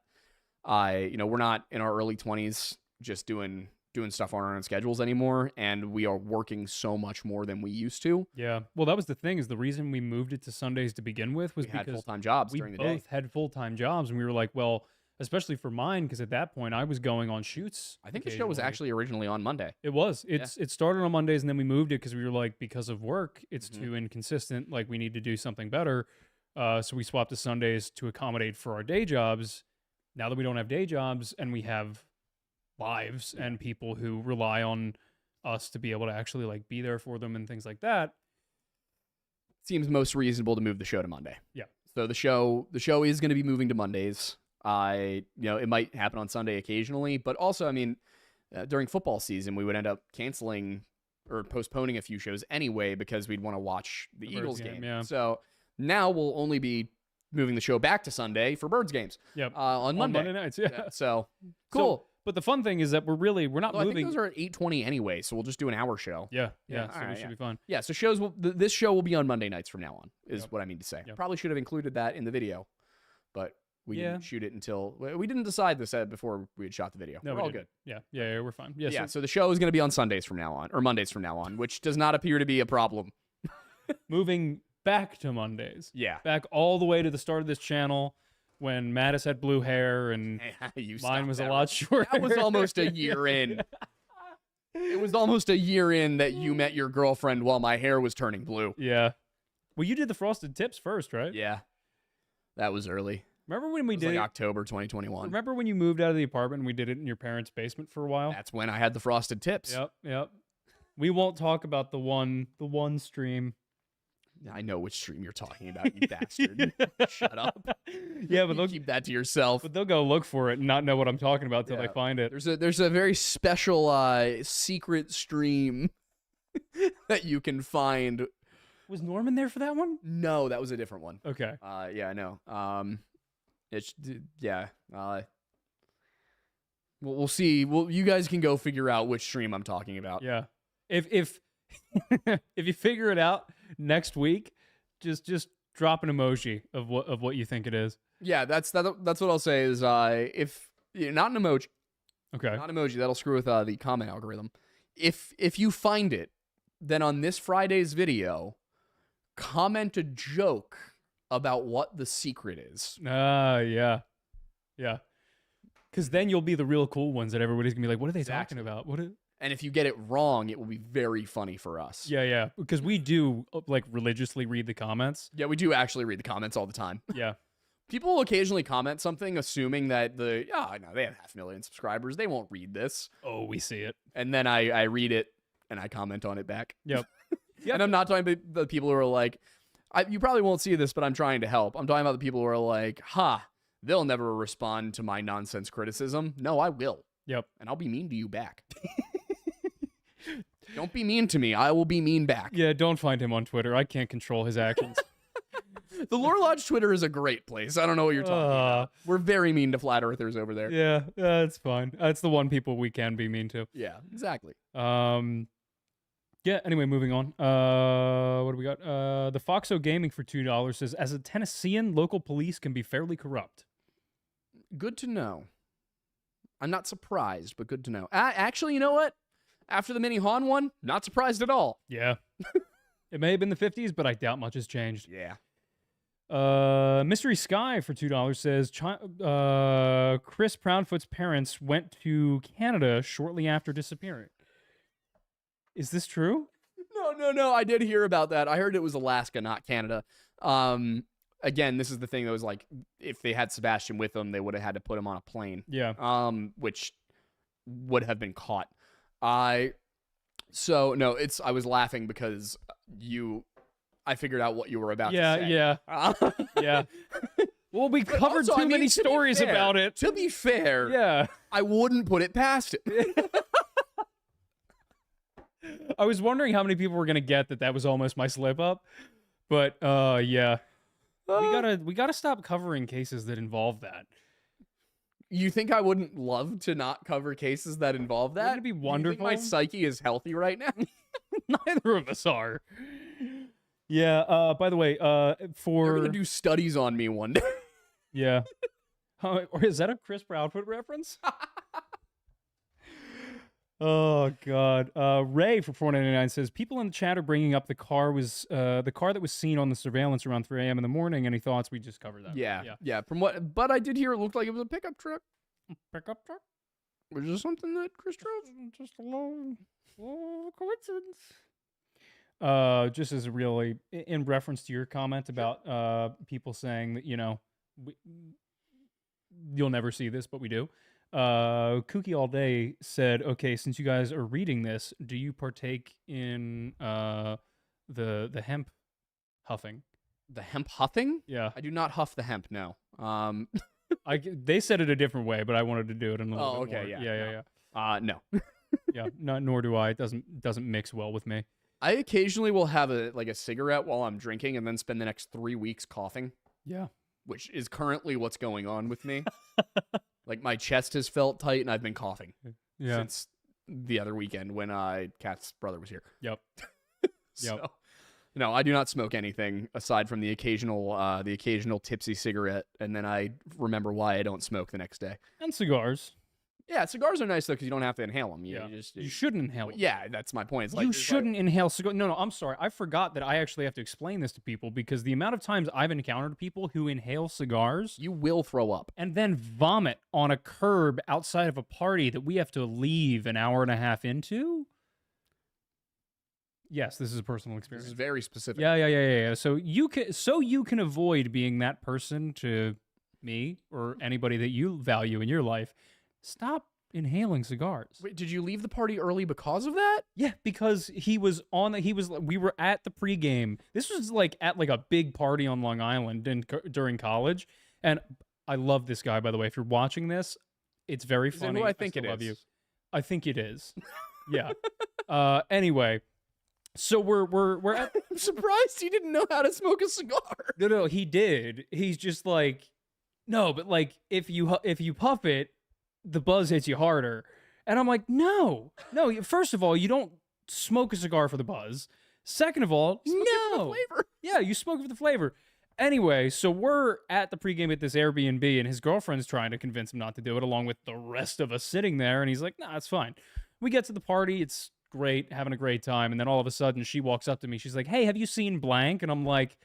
we're not in our early 20s just doing stuff on our own schedules anymore, and we are working so much more than we used to. Yeah. Well, that was the thing, is the reason we moved it to Sundays to begin with was We had because full-time jobs we during the day. both had full-time jobs, and we were like, well, especially for mine, because at that point I was going on shoots. I think the show was actually originally on Monday. It was. It started on Mondays, and then we moved it because we were like, because of work, it's Mhm. too inconsistent. Like, we need to do something better. So we swapped to Sundays to accommodate for our day jobs. Now that we don't have day jobs and we have lives and people who rely on us to be able to actually like be there for them and things like that, Seems most reasonable to move the show to Monday. Yeah. So the show is going to be moving to Mondays. It might happen on Sunday occasionally, but also, I mean, during football season, we would end up canceling or postponing a few shows anyway because we'd want to watch the Eagles game. Yeah. So now we'll only be moving the show back to Sunday for Birds games. Yep. On Monday. On Monday nights, yeah. So cool. But the fun thing is that we're not Well, I moving. think those are at 8:20 anyway, so we'll just do an hour show. Yeah. So all we right, should be fine. Yeah, so this show will be on Monday nights from now on, is Yep. what I mean to say. Yep. Probably should have included that in the video, but we Yeah. didn't shoot it until we didn't decide this before we had shot the video. No, we're we all didn't. good. Yeah, we're fine. Yeah. Yeah, so the show is going to be on Sundays from now on, or Mondays from now on, which does not appear to be a problem. Moving back to Mondays. Yeah. Back all the way to the start of this channel when Mattis had blue hair and You mine stopped was that a lot shorter. That was almost a year in. It was almost a year in that you met your girlfriend while my hair was turning blue. Yeah. Well, you did the frosted tips first, right? Yeah. That was early. Remember when we It was did like it? October 2021. Remember when you moved out of the apartment and we did it in your parents' basement for a while? That's when I had the frosted tips. Yep. We won't talk about the one stream. I know which stream you're talking about, you bastard. Shut up. Yeah, but You keep that to yourself. they'll go look for it and not know what I'm talking about till they Yeah. find it. There's a very special secret stream that you can find. Was Norman there for that one? No, that was a different one. Okay. Yeah, I know. Yeah. We'll see. Well, you guys can go figure out which stream I'm talking about. Yeah. If if you figure it out next week, just drop an emoji of what you think it is. Yeah, that's what I'll say is if not an emoji, Okay. not an emoji, that'll screw with the comment algorithm. If you find it, then on this Friday's video, comment a joke about what the secret is. Yeah. Because then you'll be the real cool ones that everybody's gonna be like, what are they Exactly. talking about? What? And if you get it wrong, it will be very funny for us. Yeah. Because we do like religiously read the comments. Yeah, we do actually read the comments all the time. Yeah. People will occasionally comment something assuming that they have 500,000 subscribers. They won't read this. Oh, we see it. And then I read it and I comment on it back. Yep. And I'm not talking about the people who are like, you probably won't see this, but I'm trying to help. I'm talking about the people who are like, they'll never respond to my nonsense criticism. No, I will. Yep. And I'll be mean to you back. Don't be mean to me. I will be mean back. Yeah. Don't find him on Twitter. I can't control his actions. The Lore Lodge Twitter is a great place. I don't know what you're talking about. We're very mean to flat earthers over there. Yeah, it's fine. It's the one people we can be mean to. Yeah, exactly. Yeah, anyway, moving on. What do we got? The Foxo Gaming for $2 says, as a Tennessean, local police can be fairly corrupt. Good to know. I'm not surprised, but good to know. Actually, you know what? After the Mini Han one, not surprised at all. Yeah. It may have been the 50s, but I doubt much has changed. Yeah. Mystery Sky for $2 says, Chris Proudfoot's parents went to Canada shortly after disappearing. Is this true? No. I did hear about that. I heard it was Alaska, not Canada. Again, this is the thing that was like, if they had Sebastian with them, they would have had to put him on a plane. Yeah. Which would have been caught. I was laughing because I figured out what you were about to say. Yeah. Well, we covered too many stories about it. To be fair, yeah, I wouldn't put it past it. I was wondering how many people were gonna get that was almost my slip up, but yeah, we gotta stop covering cases that involve that. You think I wouldn't love to not cover cases that involve that? Wouldn't it be wonderful? You think my psyche is healthy right now? Neither of us are. Yeah. By the way, You're gonna do studies on me one day. Yeah. Or is that a Chris Proudfoot reference? Oh God. Ray for $4.99 says, people in the chat are bringing up the car that was seen on the surveillance around 3 a.m. in the morning. Any thoughts? We just covered that. Yeah. But I did hear it looked like it was a pickup truck. Pickup truck? Was this something that Chris drove? Just a little coincidence. Just as in reference to your comment about people saying that, you'll never see this, but we do. Kooky All Day said, okay, since you guys are reading this, do you partake in the hemp huffing? The hemp huffing? Yeah. I do not huff the hemp, no. They said it a different way, but I wanted to do it in a little bit more. Yeah. No. Yeah, nor do I. It doesn't mix well with me. I occasionally will have a cigarette while I'm drinking and then spend the next 3 weeks coughing. Yeah. Which is currently what's going on with me. Like, my chest has felt tight and I've been coughing since the other weekend when Kat's brother was here. Yep. So, no, I do not smoke anything aside from the occasional tipsy cigarette, and then I remember why I don't smoke the next day. And cigars. Yeah, cigars are nice though because you don't have to inhale them. You shouldn't inhale them. Yeah, that's my point. You shouldn't inhale cigars. No, I'm sorry. I forgot that I actually have to explain this to people because the amount of times I've encountered people who inhale cigars, you will throw up and then vomit on a curb outside of a party that we have to leave an hour and a half into. Yes, this is a personal experience. This is very specific. Yeah. So you can avoid being that person to me or anybody that you value in your life. Stop inhaling cigars. Wait, did you leave the party early because of that? Yeah, because we were at the pregame. This was at a big party on Long Island during college. And I love this guy, by the way. If you're watching this, it's very funny. Who I think it love is. You. I think it is. Yeah. Anyway, so we're at. I'm surprised he didn't know how to smoke a cigar. No, he did. He's just no, but if you puff it, the buzz hits you harder. And I'm like, no. First of all, you don't smoke a cigar for the buzz. Second of all, no. For the flavor. Yeah, you smoke it for the flavor. Anyway, so we're at the pregame at this Airbnb, and his girlfriend's trying to convince him not to do it, along with the rest of us sitting there. And he's like, nah, it's fine. We get to the party. It's great, having a great time. And then all of a sudden, she walks up to me. She's like, hey, have you seen blank? And I'm like,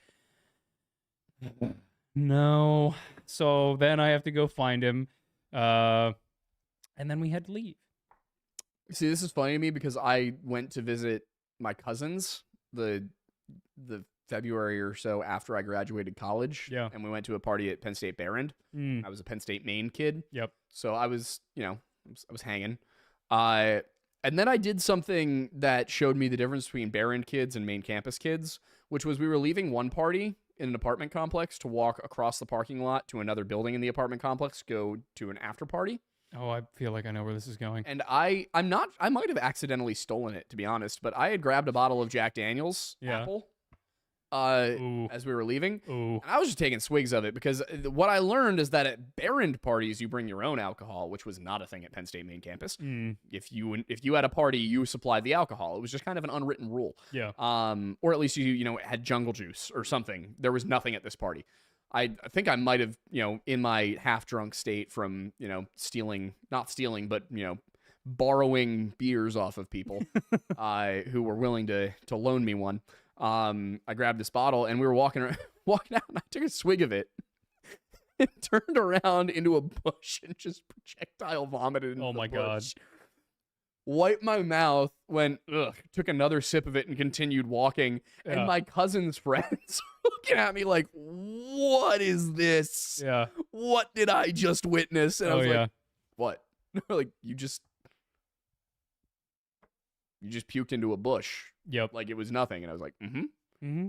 no. So then I have to go find him. And then we had to leave. See, this is funny to me because I went to visit my cousins the February or so after I graduated college. Yeah. And we went to a party at Penn State Behrend. I was a Penn State Maine kid. Yep. So I was hanging. And then I did something that showed me the difference between Behrend kids and Maine campus kids, which was we were leaving one party in an apartment complex to walk across the parking lot to another building in the apartment complex, go to an after party. Oh, I feel like I know where this is going. And I might have accidentally stolen it, to be honest, but I had grabbed a bottle of Jack Daniels apple, Ooh. as we were leaving. Ooh. And I was just taking swigs of it because what I learned is that at Barrand parties, you bring your own alcohol, which was not a thing at Penn State main campus. Mm. If you had a party, you supplied the alcohol. It was just kind of an unwritten rule. Yeah. Or at least you had jungle juice or something. There was nothing at this party. I think I might have, in my half drunk state from, not stealing, but, borrowing beers off of people who were willing to loan me one. I grabbed this bottle and we were walking out and I took a swig of it and turned around into a bush and just projectile vomited into Oh my the God. bush. Wiped my mouth, went, ugh, took another sip of it and continued walking. Yeah. And my cousin's friends looking at me like, what is this? Yeah. What did I just witness? And I was yeah. like, what? They're like, you just puked into a bush. Yep. Like it was nothing. And I was like, Mm-hmm.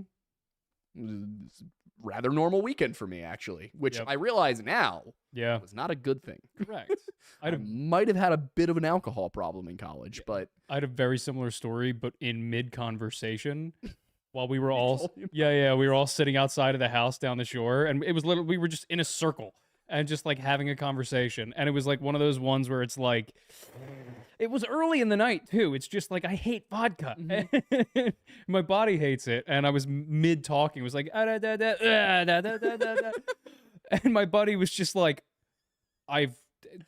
It was a rather normal weekend for me, actually, which Yep. I realize now Yeah. was not a good thing. Correct. I might have had a bit of an alcohol problem in college, but I had a very similar story, but in mid-conversation, while we were all told me we were all sitting outside of the house down the shore, and it was literally we were just in a circle and just like having a conversation, and it was like one of those ones where it's like it was early in the night too. It's just like I hate vodka, my body hates it, and I was mid talking. It was like da, da, da, da, da, da, da, da. And my buddy was just like,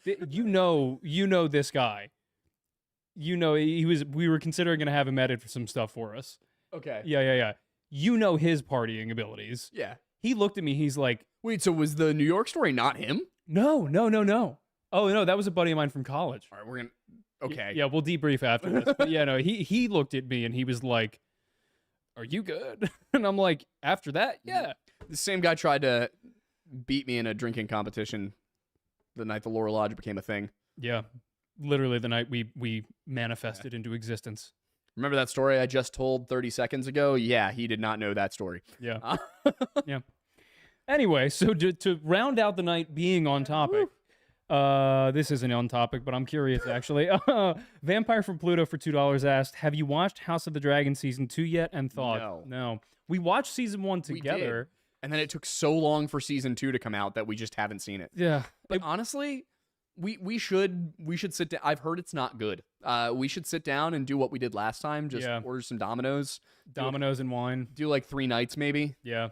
you know this guy. We were considering going to have him edit for some stuff for us. okay. Yeah. You know his partying abilities. Yeah. He looked at me, he's like, Wait, so was the New York story not him? no. Oh, no, that was a buddy of mine from college. All right, we're going to, okay. Yeah, we'll debrief after this. But yeah, no, he looked at me and he was like, are you good? And I'm like, after that, yeah. The same guy tried to beat me in a drinking competition the night the Laurel Lodge became a thing. Yeah. Literally the night we manifested into existence. Remember that story I just told 30 seconds ago? Yeah, he did not know that story. Yeah. Yeah. Anyway, so to round out the night being on topic, this isn't on topic, but I'm curious actually. Vampire from Pluto for $2 asked, have you watched House of the Dragon season 2 yet? And thought, no. We watched season 1 together. And then it took so long for season 2 to come out that we just haven't seen it. Yeah. But honestly, we should sit down. I've heard it's not good. We should sit down and do what we did last time. Just order some Dominoes. Dominoes and wine. Do like 3 nights maybe. Yeah.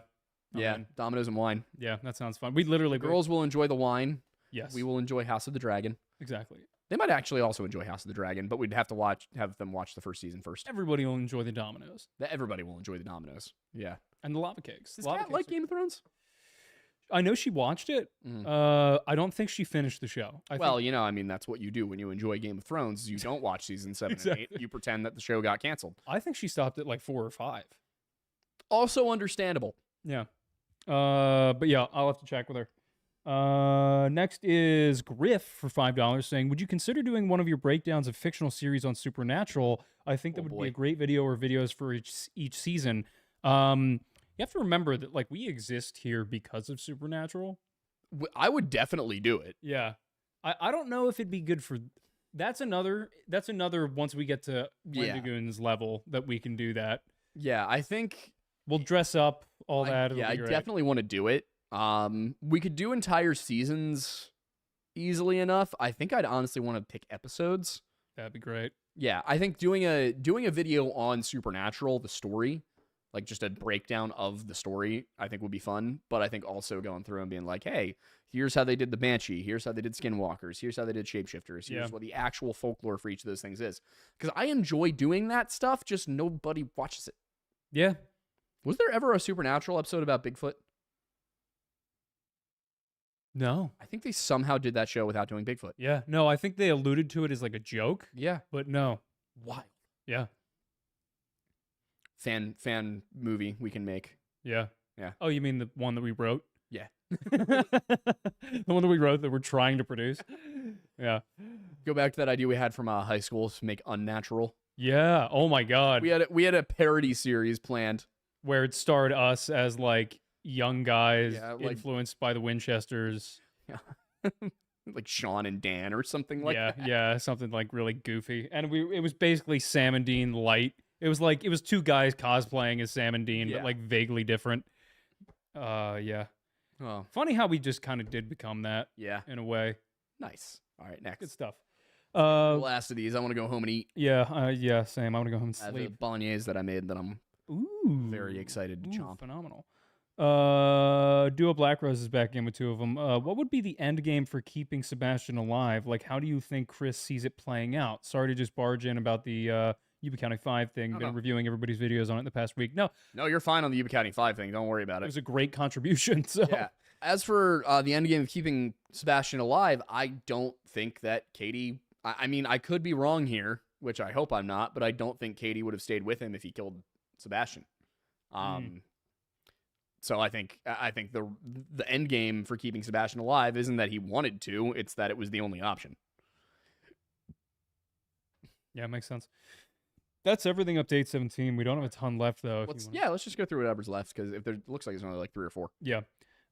Yeah, Dominoes and wine. Yeah, that sounds fun. We literally... Girls will enjoy the wine. Yes. We will enjoy House of the Dragon. Exactly. They might actually also enjoy House of the Dragon, but we'd have to have them watch the first season first. Everybody will enjoy the Dominoes. Everybody will enjoy the Dominoes. Yeah. And the lava cakes. Does Kat like Game of Thrones? I know she watched it. I don't think she finished the show. That's what you do when you enjoy Game of Thrones. You don't watch season 7 and 8. You pretend that the show got canceled. I think she stopped at like 4 or 5. Also understandable. Yeah. But yeah, I'll have to check with her. Next is Griff for $5 saying, would you consider doing one of your breakdowns of fictional series on Supernatural? I think that would be a great video or videos for each season. You have to remember that like we exist here because of Supernatural. I would definitely do it. Yeah. I don't know if it'd be good for... That's another once we get to Wendigoon's level that we can do that. Yeah, I think... We'll dress up, all that. Yeah, I definitely want to do it. We could do entire seasons easily enough. I think I'd honestly want to pick episodes. That'd be great. Yeah, I think doing a video on Supernatural, the story, like just a breakdown of the story, I think would be fun. But I think also going through and being like, hey, here's how they did the Banshee. Here's how they did Skinwalkers. Here's how they did Shapeshifters. Here's what the actual folklore for each of those things is. Because I enjoy doing that stuff, just nobody watches it. Yeah. Was there ever a Supernatural episode about Bigfoot? No. I think they somehow did that show without doing Bigfoot. Yeah. No, I think they alluded to it as like a joke. Yeah. But no. Wild. Yeah. Fan movie we can make. Yeah. Yeah. Oh, you mean the one that we wrote? Yeah. The one that we wrote that we're trying to produce? Yeah. Go back to that idea we had from high school to make Unnatural. Yeah. Oh my God. We had a parody series planned. Where it starred us as like young guys influenced by the Winchesters. Yeah. Like Sean and Dan or something like that. Yeah, something like really goofy. And it was basically Sam and Dean light. It was two guys cosplaying as Sam and Dean, Yeah. but like vaguely different. Yeah. Oh, Funny how we just kind of did become that yeah. in a way. Nice. All right, Good next. stuff. The last of these, I want to go home and eat. Yeah, same. I want to go home and I have a sleep. bolognese that I made that I'm Ooh, very excited to chomp. Phenomenal. Duo Black Rose is back in with two of them. What would be the end game for keeping Sebastian alive? Like, how do you think Chris sees it playing out? Sorry to just barge in about the Yuba County 5 thing. No, Been no. reviewing everybody's videos on it the past week. No, No, you're fine on the Yuba County 5 thing. Don't worry about it it. was a great contribution. So Yeah. As for the end game of keeping Sebastian alive, I don't think that Katie... I mean, I could be wrong here, which I hope I'm not, but I don't think Katie would have stayed with him if he killed Sebastian. So I think the end game for keeping Sebastian alive isn't that he wanted to, it's that it was the only option. yeah, makes sense. That's everything update 17. We don't have a ton left though. Let's just go through whatever's left, because if there looks like it's only like 3 or 4. Yeah.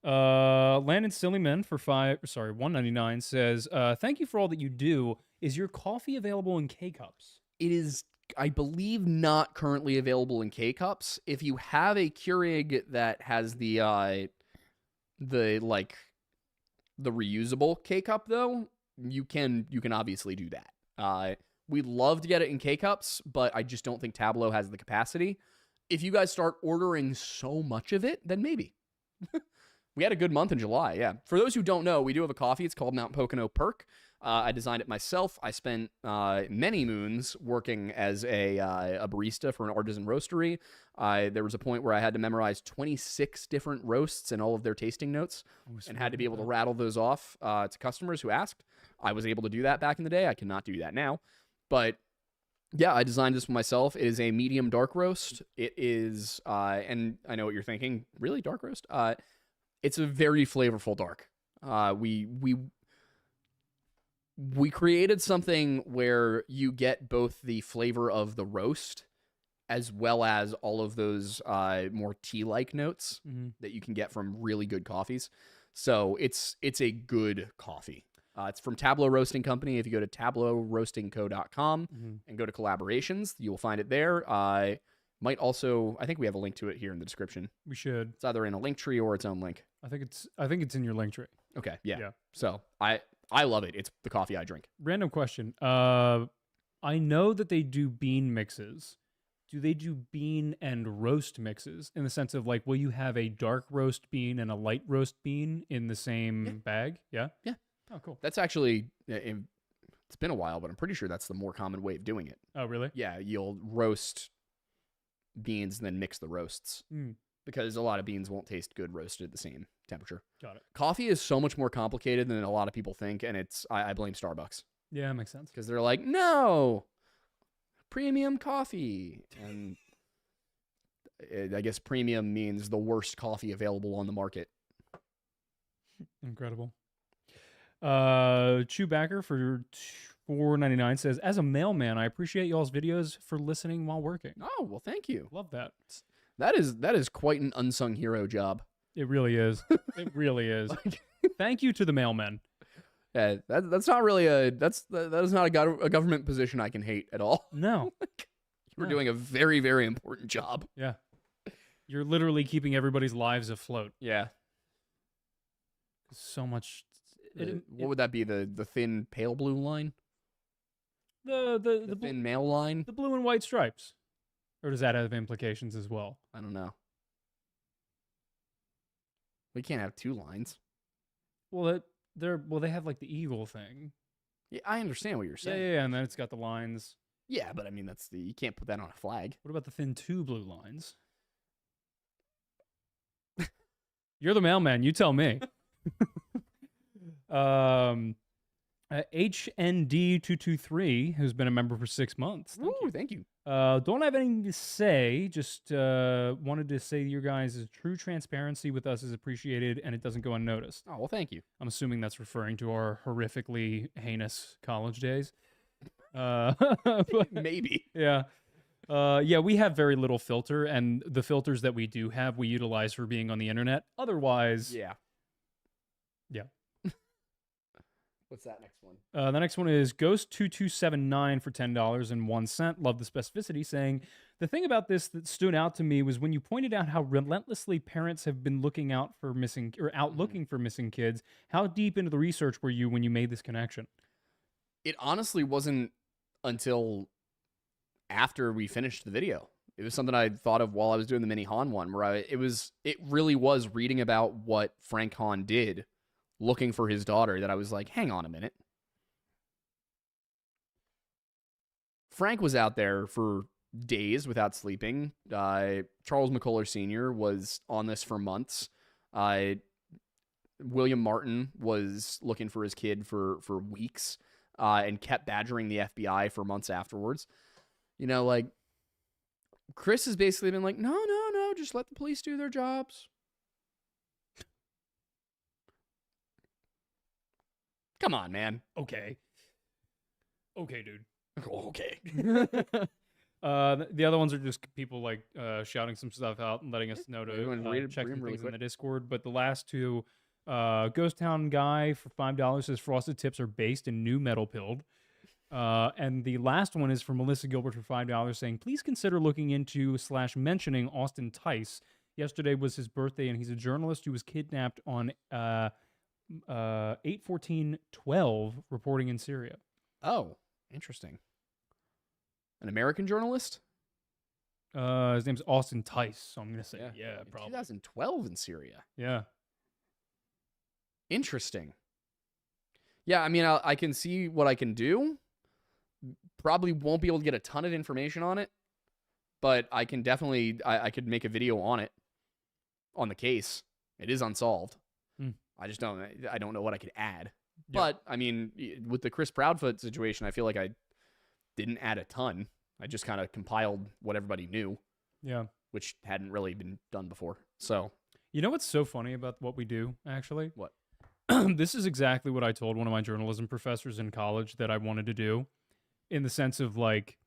Landon Sillyman for $1.99 says, thank you for all that you do. Is your coffee available in K-Cups? It is, I believe, not currently available in K-Cups. If you have a Keurig that has the reusable K-Cup, though, you can obviously do that. We'd love to get it in K-Cups, but I just don't think Tableau has the capacity. If you guys start ordering so much of it, then maybe. We had a good month in July, yeah. For those who don't know, we do have a coffee. It's called Mount Pocono Perk. I designed it myself. I spent many moons working as a barista for an artisan roastery. There was a point where I had to memorize 26 different roasts and all of their tasting notes and had to be able to rattle those off to customers who asked. I was able to do that back in the day. I cannot do that now. But yeah, I designed this for myself. It is a medium dark roast. It is, and I know what you're thinking, really, dark roast? It's a very flavorful dark. We created something where you get both the flavor of the roast as well as all of those more tea-like notes that you can get from really good coffees. So it's a good coffee. It's from Tableau Roasting Company. If you go to tableauroastingco.com and go to collaborations, you will find it there. I think we have a link to it here in the description. We should. It's either in a link tree or its own link. I think it's in your link tree. Okay, yeah. So I love it. It's the coffee I drink. Random question. I know that they do bean mixes. Do they do bean and roast mixes in the sense of like, will you have a dark roast bean and a light roast bean in the same bag? Yeah. Yeah. Oh, cool. That's actually, it's been a while, but I'm pretty sure that's the more common way of doing it. Oh, really? Yeah, you'll roast beans and then mix the roasts because a lot of beans won't taste good roasted at the same temperature. Got it. Coffee is so much more complicated than a lot of people think, and I blame Starbucks. Yeah, that makes sense. Because they're like, no, premium coffee. And I guess premium means the worst coffee available on the market. Incredible. Chewbacker for $4.99 says, as a mailman, I appreciate y'all's videos for listening while working. Oh, well, thank you. Love that. That is quite an unsung hero job. It really is. It really is. Thank you to the mailmen. Yeah, that's not really that is not a government position I can hate at all. No. You're doing a very, very important job. Yeah. You're literally keeping everybody's lives afloat. Yeah. So much. What would that be? The thin pale blue line? The thin mail line? The blue and white stripes. Or does that have implications as well? I don't know. We can't have two lines. Well, they have like the eagle thing. Yeah, I understand what you're saying. Yeah, and then it's got the lines. Yeah, but I mean you can't put that on a flag. What about the thin two blue lines? You're the mailman. You tell me. HND223, who's been a member for 6 months. Thank you. Don't have anything to say. Just wanted to say your guys' true transparency with us is appreciated, and it doesn't go unnoticed. Oh, well, thank you. I'm assuming that's referring to our horrifically heinous college days. Maybe. Yeah. Yeah, we have very little filter, and the filters that we do have, we utilize for being on the internet. Otherwise, yeah. What's that next one? The next one is Ghost2279 for $10.01. Love the specificity, saying, the thing about this that stood out to me was when you pointed out how relentlessly parents have been looking out for missing or out looking for missing kids. How deep into the research were you when you made this connection? It honestly wasn't until after we finished the video. It was something I thought of while I was doing the mini Hahn one, where it really was reading about what Frank Hahn did looking for his daughter that I was like, hang on a minute. Frank was out there for days without sleeping. Charles McCuller Sr. was on this for months. William Martin was looking for his kid for weeks and kept badgering the FBI for months afterwards. You know, like, Chris has basically been like, no, just let the police do their jobs. Come on, man. Okay, dude. Okay. The other ones are just people like shouting some stuff out and letting us know to check some things in the Discord. But the last two, Ghost Town Guy for $5 says Frosted Tips are based in New Metal Pilled. And the last one is from Melissa Gilbert for $5 saying, please consider looking into / mentioning Austin Tice. Yesterday was his birthday, and he's a journalist who was kidnapped on 8/14/12 reporting in Syria. Oh, interesting. An American journalist? His name's Austin Tice, so I'm going to say, yeah, probably. 2012 in Syria. Yeah. Interesting. Yeah, I mean, I can see what I can do. Probably won't be able to get a ton of information on it, but I can definitely, I could make a video on it, on the case. It is unsolved. I don't know what I could add. Yep. But, I mean, with the Chris Proudfoot situation, I feel like I didn't add a ton. I just kind of compiled what everybody knew. Yeah. Which hadn't really been done before. So. You know what's so funny about what we do, actually? What? This is exactly what I told one of my journalism professors in college that I wanted to do, in the sense of, like,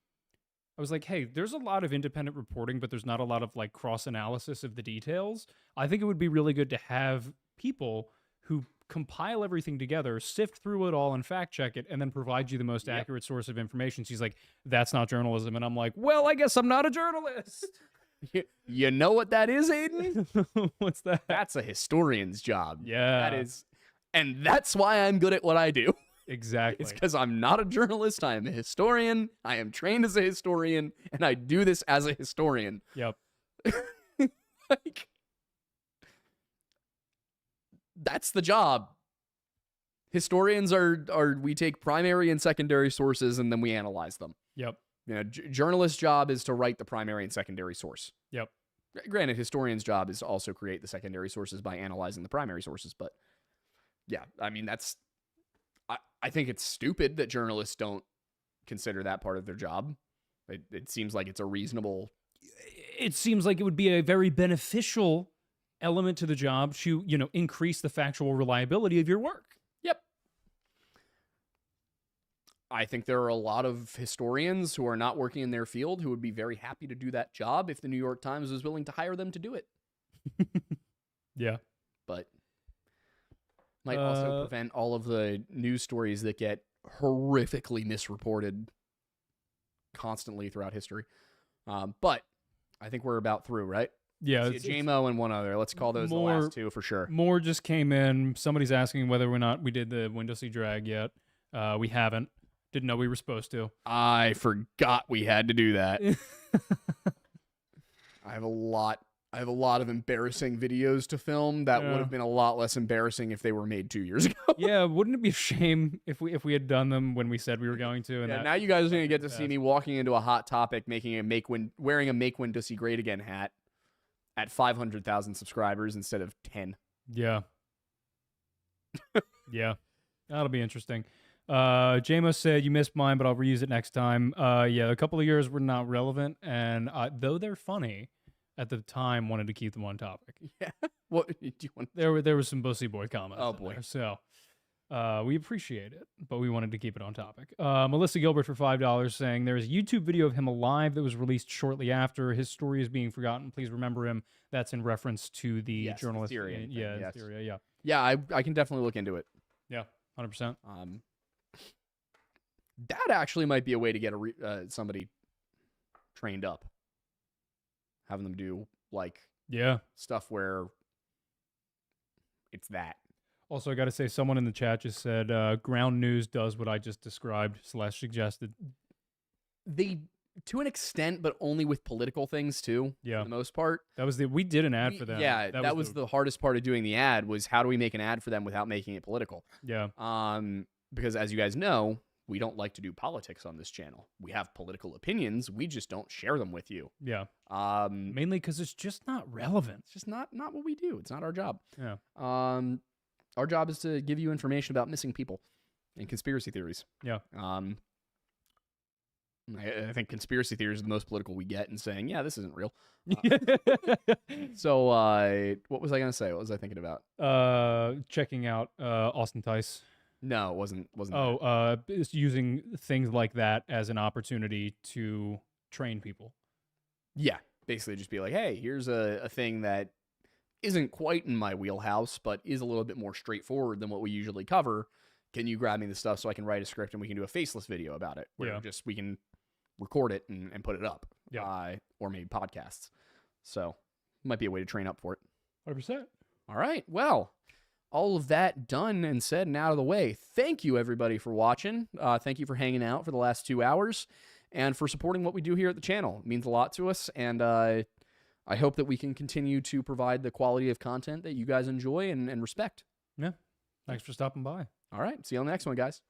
I was like, hey, there's a lot of independent reporting, but there's not a lot of, like, cross-analysis of the details. I think it would be really good to have people who compile everything together, sift through it all, and fact-check it, and then provide you the most accurate source of information. She's like, that's not journalism. And I'm like, well, I guess I'm not a journalist. You know what that is, Aiden? What's that? That's a historian's job. Yeah. That is... And that's why I'm good at what I do. Exactly. It's because I'm not a journalist. I am a historian. I am trained as a historian, and I do this as a historian. Yep. Like, that's the job. Historians are we take primary and secondary sources, and then we analyze them. Yep. You know, journalist's job is to write the primary and secondary source. Yep. Granted, historian's job is to also create the secondary sources by analyzing the primary sources, but yeah, I mean, I think it's stupid that journalists don't consider that part of their job. It seems like it's a reasonable... It seems like it would be a very beneficial element to the job to, you know, increase the factual reliability of your work. Yep. I think there are a lot of historians who are not working in their field who would be very happy to do that job if the New York Times was willing to hire them to do it. Yeah. But might also prevent all of the news stories that get horrifically misreported constantly throughout history. But I think we're about through, right? Yeah. JMO and one other. Let's call those the last two for sure. More just came in. Somebody's asking whether or not we did the window seat drag yet. We haven't. Didn't know we were supposed to. I forgot we had to do that. I have a lot of embarrassing videos to film that would have been a lot less embarrassing if they were made 2 years ago. Yeah, wouldn't it be a shame if we had done them when we said we were going to? And now you guys are going to get to see me walking into a hot topic, wearing a Make Windowsy Great Again hat at 500,000 subscribers instead of 10. Yeah. Yeah. That'll be interesting. JMO said, you missed mine, but I'll reuse it next time. Yeah, a couple of years were not relevant, and though they're funny, at the time wanted to keep them on topic. Yeah. What do you want? There was some Bussy Boy comments. Oh boy. There, so we appreciate it, but we wanted to keep it on topic. Melissa Gilbert for $5 saying there is a YouTube video of him alive that was released shortly after. His story is being forgotten. Please remember him. That's in reference to the journalist. Syrian Syria. Yeah. Yeah, I can definitely look into it. Yeah. 100%. That actually might be a way to get somebody trained up. Having them do like Yeah. stuff where it's that. Also, I got to say, someone in the chat just said ground news does what I just described / suggested. They, to an extent, but only with political things too. Yeah. For the most part. We did an ad for them. Yeah, that was the hardest part of doing the ad, was how do we make an ad for them without making it political? Yeah. Because as you guys know, we don't like to do politics on this channel. We have political opinions. We just don't share them with you. Yeah. Mainly because it's just not relevant. It's just not what we do. It's not our job. Yeah. Our job is to give you information about missing people and conspiracy theories. Yeah. I think conspiracy theories are the most political we get, and saying, yeah, this isn't real. So what was I going to say? What was I thinking about? Checking out Austin Tice. No, it wasn't. It's using things like that as an opportunity to train people. Yeah, basically just be like, hey, here's a thing that isn't quite in my wheelhouse, but is a little bit more straightforward than what we usually cover. Can you grab me the stuff so I can write a script and we can do a faceless video about it? Where we can record it and put it up. Yeah. Or maybe podcasts. So might be a way to train up for it. 100%. All right. Well, all of that done and said and out of the way. Thank you, everybody, for watching. Thank you for hanging out for the last 2 hours and for supporting what we do here at the channel. It means a lot to us, and I hope that we can continue to provide the quality of content that you guys enjoy and respect. Yeah. Thanks for stopping by. All right. See you on the next one, guys.